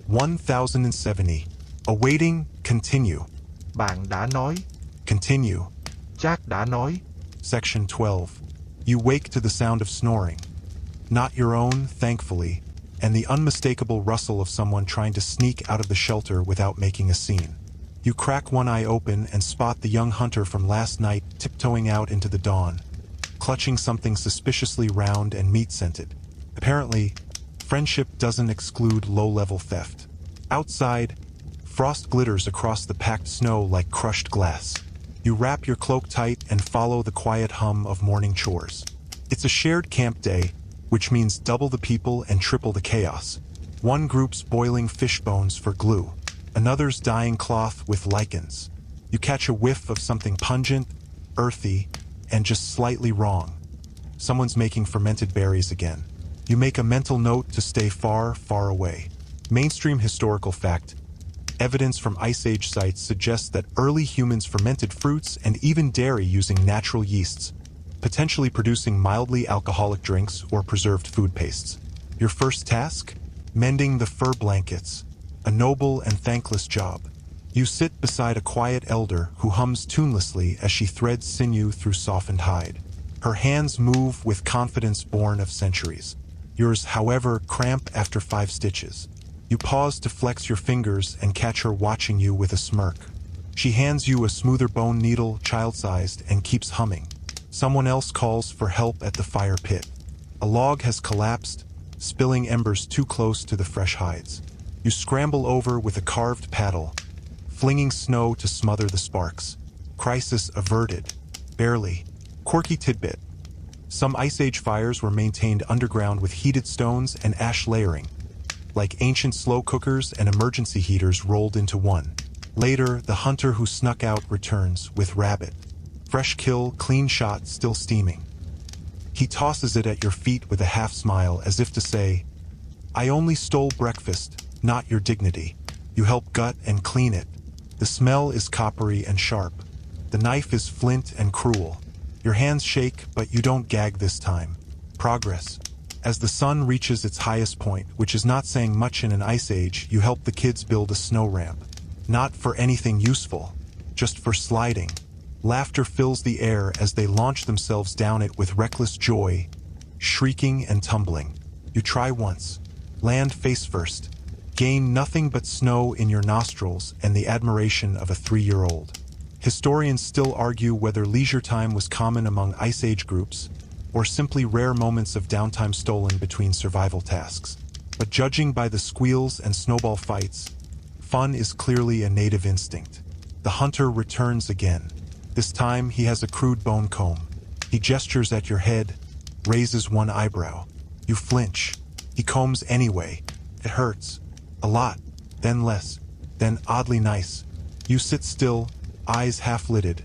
1070. Awaiting, continue. Bạn đã nói. Continue. Jack đã nói. Section 12. You wake to the sound of snoring. Not your own, thankfully, and the unmistakable rustle of someone trying to sneak out of the shelter without making a scene. You crack one eye open and spot the young hunter from last night tiptoeing out into the dawn, clutching something suspiciously round and meat-scented. Apparently, friendship doesn't exclude low-level theft. Outside, frost glitters across the packed snow like crushed glass. You wrap your cloak tight and follow the quiet hum of morning chores. It's a shared camp day, which means double the people and triple the chaos. One group's boiling fish bones for glue, another's dyeing cloth with lichens. You catch a whiff of something pungent, earthy, and just slightly wrong. Someone's making fermented berries again. You make a mental note to stay far, far away. Mainstream historical fact. Evidence from Ice Age sites suggests that early humans fermented fruits and even dairy using natural yeasts, potentially producing mildly alcoholic drinks or preserved food pastes. Your first task? Mending the fur blankets. A noble and thankless job. You sit beside a quiet elder who hums tunelessly as she threads sinew through softened hide. Her hands move with confidence born of centuries. Yours, however, cramp after 5 stitches. You pause to flex your fingers and catch her watching you with a smirk. She hands you a smoother bone needle, child-sized, and keeps humming. Someone else calls for help at the fire pit. A log has collapsed, spilling embers too close to the fresh hides. You scramble over with a carved paddle, flinging snow to smother the sparks. Crisis averted. Barely. Quirky tidbit. Some Ice Age fires were maintained underground with heated stones and ash layering, like ancient slow cookers and emergency heaters rolled into one. Later, the hunter who snuck out returns with rabbit. Fresh kill, clean shot, still steaming. He tosses it at your feet with a half smile as if to say, I only stole breakfast, not your dignity. You help gut and clean it. The smell is coppery and sharp. The knife is flint and cruel. Your hands shake, but you don't gag this time. Progress. As the sun reaches its highest point, which is not saying much in an ice age, you help the kids build a snow ramp. Not for anything useful, just for sliding. Laughter fills the air as they launch themselves down it with reckless joy, shrieking and tumbling. You try once. Land face first. Gain nothing but snow in your nostrils and the admiration of a 3-year-old. Historians still argue whether leisure time was common among Ice Age groups, or simply rare moments of downtime stolen between survival tasks. But judging by the squeals and snowball fights, fun is clearly a native instinct. The hunter returns again. This time he has a crude bone comb. He gestures at your head, raises one eyebrow. You flinch. He combs anyway. It hurts. A lot. Then less. Then oddly nice. You sit still, eyes half-lidded,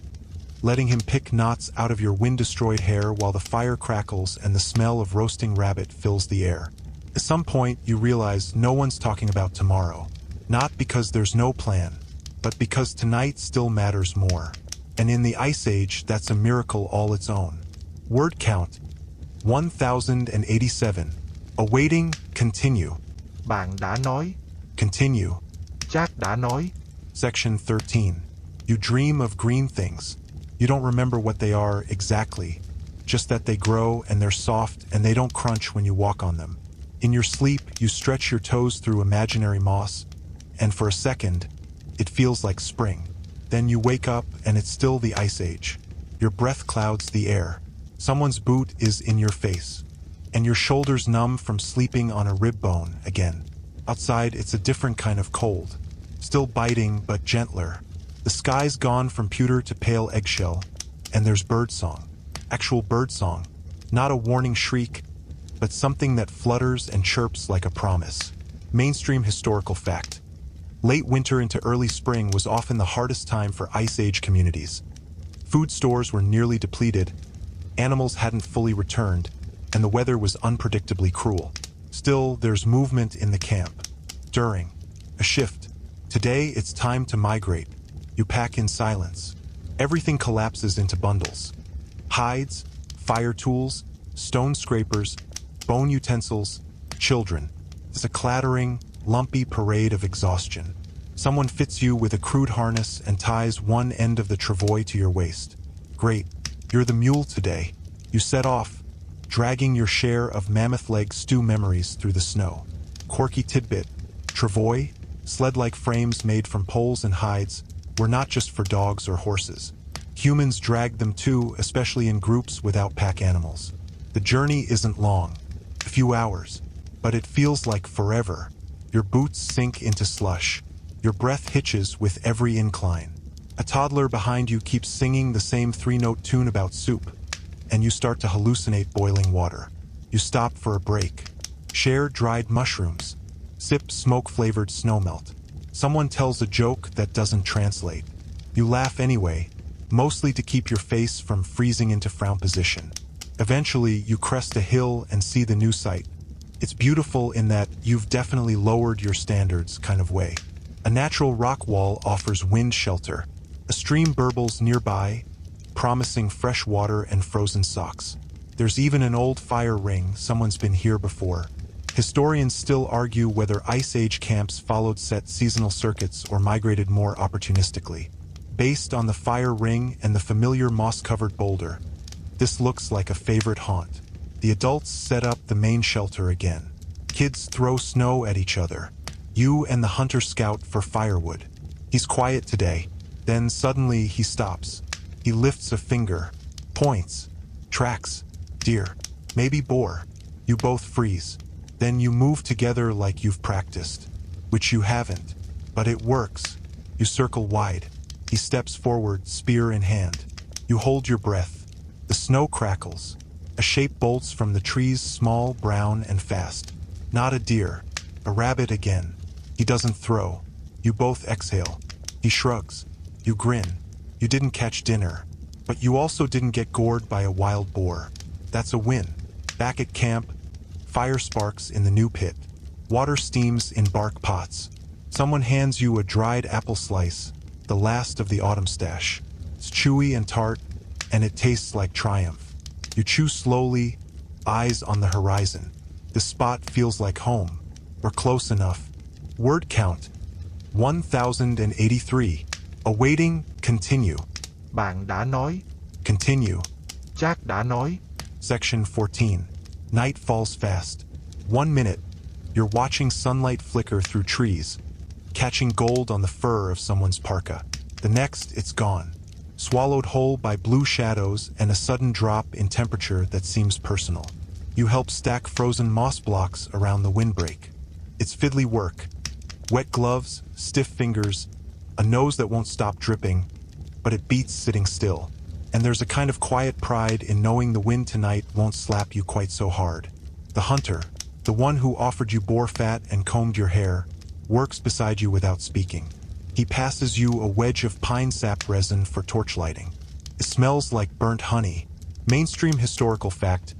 letting him pick knots out of your wind-destroyed hair while the fire crackles and the smell of roasting rabbit fills the air. At some point, you realize no one's talking about tomorrow. Not because there's no plan, but because tonight still matters more. And in the Ice Age, that's a miracle all its own. Word count, 1087. Awaiting, continue. Bạn đã nói. Continue. Jack đã nói. Section 13. You dream of green things. You don't remember what they are exactly, just that they grow and they're soft and they don't crunch when you walk on them. In your sleep, you stretch your toes through imaginary moss, and for a second, it feels like spring. Then you wake up and it's still the Ice Age. Your breath clouds the air. Someone's boot is in your face. and your shoulders numb from sleeping on a rib bone again. Outside, it's a different kind of cold. Still biting, but gentler. The sky's gone from pewter to pale eggshell, and there's birdsong. Actual birdsong. Not a warning shriek, but something that flutters and chirps like a promise. Mainstream historical fact. Late winter into early spring was often the hardest time for Ice Age communities. Food stores were nearly depleted, animals hadn't fully returned, and the weather was unpredictably cruel. Still, there's movement in the camp. During a shift. Today, it's time to migrate. You pack in silence. Everything collapses into bundles. Hides, fire tools, stone scrapers, bone utensils, children. It's a clattering, lumpy parade of exhaustion. Someone fits you with a crude harness and ties one end of the travois to your waist. Great, you're the mule today. You set off, dragging your share of mammoth leg stew memories through the snow. Quirky tidbit, travois, sled-like frames made from poles and hides, were not just for dogs or horses. Humans dragged them too, especially in groups without pack animals. The journey isn't long, a few hours, but it feels like forever. Your boots sink into slush. Your breath hitches with every incline. A toddler behind you keeps singing the same three-note tune about soup, and you start to hallucinate boiling water. You stop for a break. Share dried mushrooms. Sip smoke-flavored snowmelt. Someone tells a joke that doesn't translate. You laugh anyway, mostly to keep your face from freezing into frown position. Eventually, you crest a hill and see the new sight. It's beautiful in that you've definitely lowered your standards kind of way. A natural rock wall offers wind shelter. A stream burbles nearby, promising fresh water and frozen socks. There's even an old fire ring, someone's been here before. Historians still argue whether Ice Age camps followed set seasonal circuits or migrated more opportunistically. Based on the fire ring and the familiar moss-covered boulder, this looks like a favorite haunt. The adults set up the main shelter again. Kids throw snow at each other. You and the hunter scout for firewood. He's quiet today. Then suddenly he stops. He lifts a finger. Points. Tracks. Deer. Maybe boar. You both freeze. Then you move together like you've practiced. Which you haven't. But it works. You circle wide. He steps forward, spear in hand. You hold your breath. The snow crackles. A shape bolts from the trees, small, brown, and fast. Not a deer. A rabbit again. He doesn't throw. You both exhale. He shrugs. You grin. You didn't catch dinner. But you also didn't get gored by a wild boar. That's a win. Back at camp, fire sparks in the new pit. Water steams in bark pots. Someone hands you a dried apple slice, the last of the autumn stash. It's chewy and tart, and it tastes like triumph. You chew slowly, eyes on the horizon. This spot feels like home. We're close enough. Word count, 1083. Awaiting, continue. Bạn đã nói. Continue. Jack đã nói. Section 14. Night falls fast. 1 minute. You're watching sunlight flicker through trees, catching gold on the fur of someone's parka. The next, it's gone. Swallowed whole by blue shadows and a sudden drop in temperature that seems personal. You help stack frozen moss blocks around the windbreak. It's fiddly work. Wet gloves, stiff fingers, a nose that won't stop dripping, but it beats sitting still. And there's a kind of quiet pride in knowing the wind tonight won't slap you quite so hard. The hunter, the one who offered you boar fat and combed your hair, works beside you without speaking. He passes you a wedge of pine sap resin for torch lighting. It smells like burnt honey. Mainstream historical fact,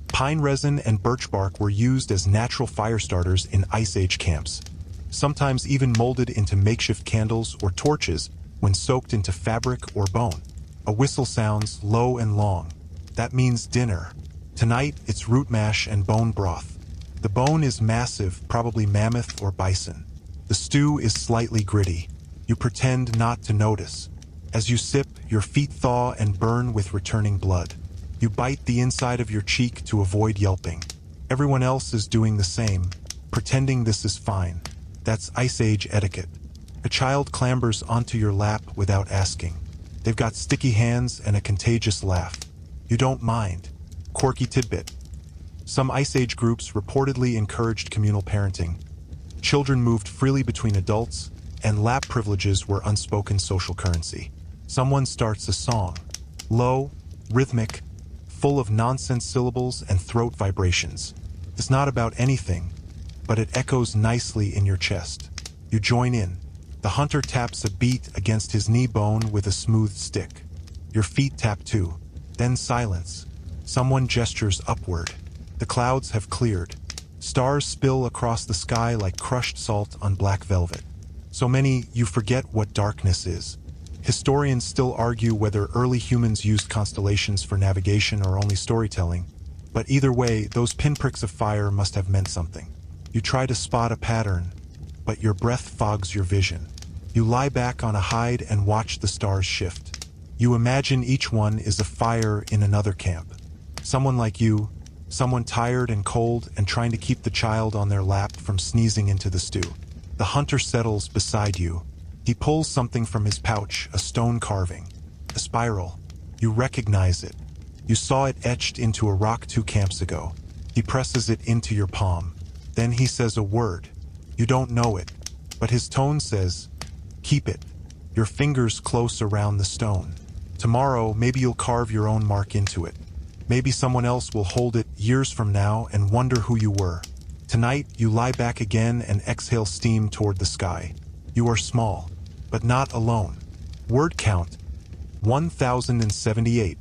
pine resin and birch bark were used as natural fire starters in Ice Age camps, sometimes even molded into makeshift candles or torches when soaked into fabric or bone. A whistle sounds low and long. That means dinner. Tonight, it's root mash and bone broth. The bone is massive, probably mammoth or bison. The stew is slightly gritty. You pretend not to notice. As you sip, your feet thaw and burn with returning blood. You bite the inside of your cheek to avoid yelping. Everyone else is doing the same, pretending this is fine. That's Ice Age etiquette. A child clambers onto your lap without asking. They've got sticky hands and a contagious laugh. You don't mind. Quirky tidbit. Some Ice Age groups reportedly encouraged communal parenting. Children moved freely between adults, and lap privileges were unspoken social currency. Someone starts a song, low, rhythmic, full of nonsense syllables and throat vibrations. It's not about anything, but it echoes nicely in your chest. You join in. The hunter taps a beat against his knee bone with a smooth stick. Your feet tap too. Then silence. Someone gestures upward. The clouds have cleared. Stars spill across the sky like crushed salt on black velvet. So many, you forget what darkness is. Historians still argue whether early humans used constellations for navigation or only storytelling, but either way, those pinpricks of fire must have meant something. You try to spot a pattern, but your breath fogs your vision. You lie back on a hide and watch the stars shift. You imagine each one is a fire in another camp. Someone like you, someone tired and cold and trying to keep the child on their lap from sneezing into the stew. The hunter settles beside you. He pulls something from his pouch, a stone carving, a spiral. You recognize it. You saw it etched into a rock 2 camps ago. He presses it into your palm. Then he says a word. You don't know it, but his tone says, "Keep it." Your fingers close around the stone. Tomorrow, maybe you'll carve your own mark into it. Maybe someone else will hold it years from now and wonder who you were. Tonight, you lie back again and exhale steam toward the sky. You are small, but not alone. Word count, 1078.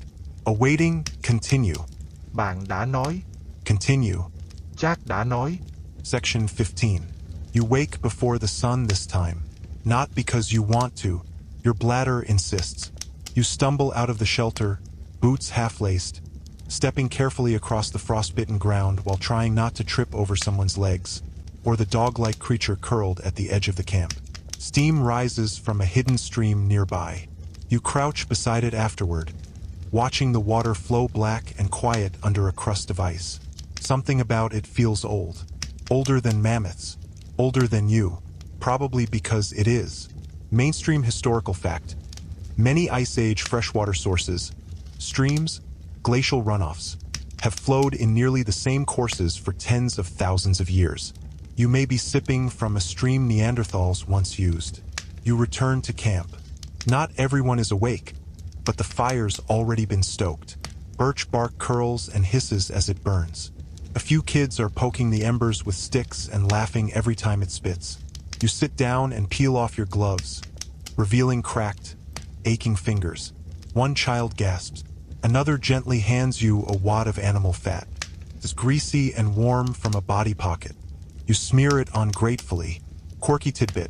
Awaiting, continue. Bạn đã nói. Continue. Jack đã nói. Section 15. You wake before the sun this time. Not because you want to. Your bladder insists. You stumble out of the shelter, boots half-laced, stepping carefully across the frostbitten ground while trying not to trip over someone's legs, or the dog-like creature curled at the edge of the camp. Steam rises from a hidden stream nearby. You crouch beside it afterward, watching the water flow black and quiet under a crust of ice. Something about it feels old. Older than mammoths. Older than you. Probably because it is. Mainstream historical fact. Many Ice Age freshwater sources, streams, glacial runoffs, have flowed in nearly the same courses for tens of thousands of years. You may be sipping from a stream Neanderthals once used. You return to camp. Not everyone is awake, but the fire's already been stoked. Birch bark curls and hisses as it burns. A few kids are poking the embers with sticks and laughing every time it spits. You sit down and peel off your gloves, revealing cracked, aching fingers. One child gasps. Another gently hands you a wad of animal fat. It's greasy and warm from a body pocket. You smear it on gratefully. Quirky tidbit.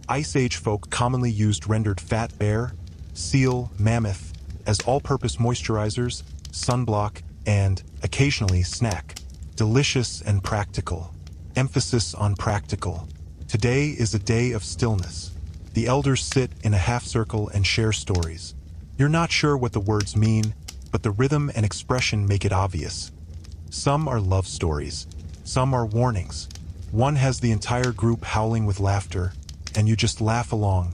Ice Age folk commonly used rendered fat bear, seal, mammoth as all-purpose moisturizers, sunblock, and, occasionally, snack. Delicious and practical. Emphasis on practical. Today is a day of stillness. The elders sit in a half-circle and share stories. You're not sure what the words mean, but the rhythm and expression make it obvious. Some are love stories. Some are warnings. One has the entire group howling with laughter, and you just laugh along,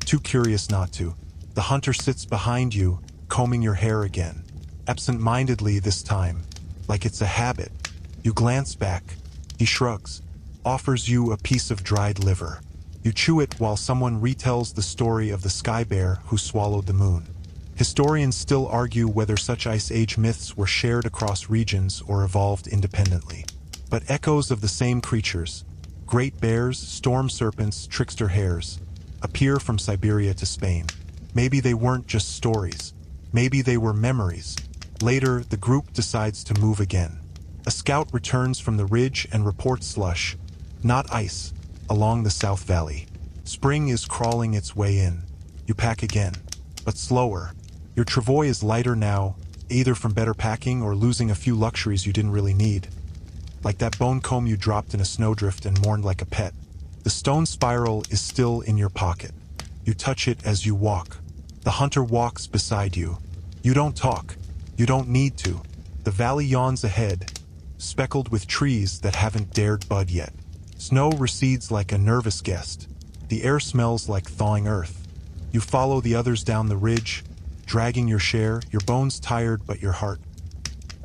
too curious not to. The hunter sits behind you, combing your hair again. Absent-mindedly this time, like it's a habit. You glance back. He shrugs, offers you a piece of dried liver. You chew it while someone retells the story of the sky bear who swallowed the moon. Historians still argue whether such Ice Age myths were shared across regions or evolved independently. But echoes of the same creatures, great bears, storm serpents, trickster hares, appear from Siberia to Spain. Maybe they weren't just stories. Maybe they were memories. Later, the group decides to move again. A scout returns from the ridge and reports slush, not ice, along the South Valley. Spring is crawling its way in. You pack again, but slower. Your travois is lighter now, either from better packing or losing a few luxuries you didn't really need. Like that bone comb you dropped in a snowdrift and mourned like a pet. The stone spiral is still in your pocket. You touch it as you walk. The hunter walks beside you. You don't talk. You don't need to. The valley yawns ahead, speckled with trees that haven't dared bud yet. Snow recedes like a nervous guest. The air smells like thawing earth. You follow the others down the ridge, dragging your share, your bones tired but your heart,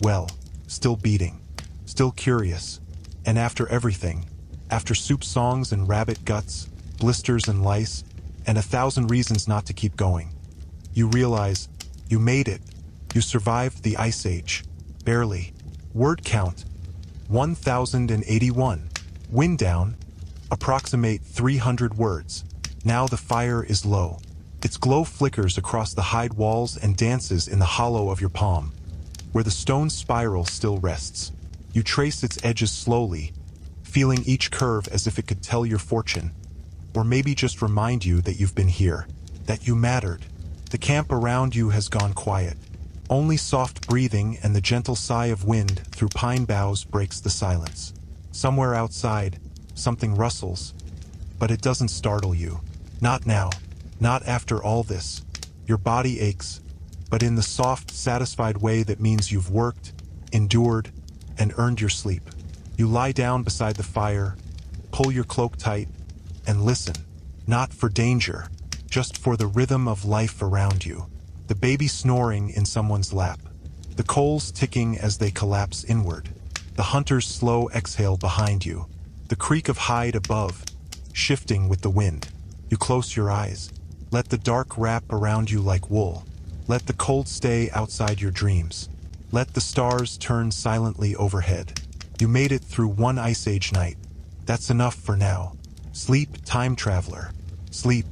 well, still beating. still curious. And after everything, after soup songs and rabbit guts, blisters and lice, and 1,000 reasons not to keep going, you realize you made it. You survived the Ice Age. Barely. Word count: 1,081. Wind down: approximate 300 words. Now the fire is low. Its glow flickers across the hide walls and dances in the hollow of your palm, where the stone spiral still rests. You trace its edges slowly, feeling each curve as if it could tell your fortune, or maybe just remind you that you've been here, that you mattered. The camp around you has gone quiet. Only soft breathing and the gentle sigh of wind through pine boughs breaks the silence. Somewhere outside, something rustles, but it doesn't startle you. Not now. Not after all this. Your body aches, but in the soft, satisfied way that means you've worked, endured, and earned your sleep. You lie down beside the fire, pull your cloak tight, and listen. Not for danger, just for the rhythm of life around you. The baby snoring in someone's lap. The coals ticking as they collapse inward. The hunter's slow exhale behind you. The creak of hide above, shifting with the wind. You close your eyes. Let the dark wrap around you like wool. Let the cold stay outside your dreams. Let the stars turn silently overhead. You made it through one Ice Age night. That's enough for now. Sleep, time traveler. Sleep.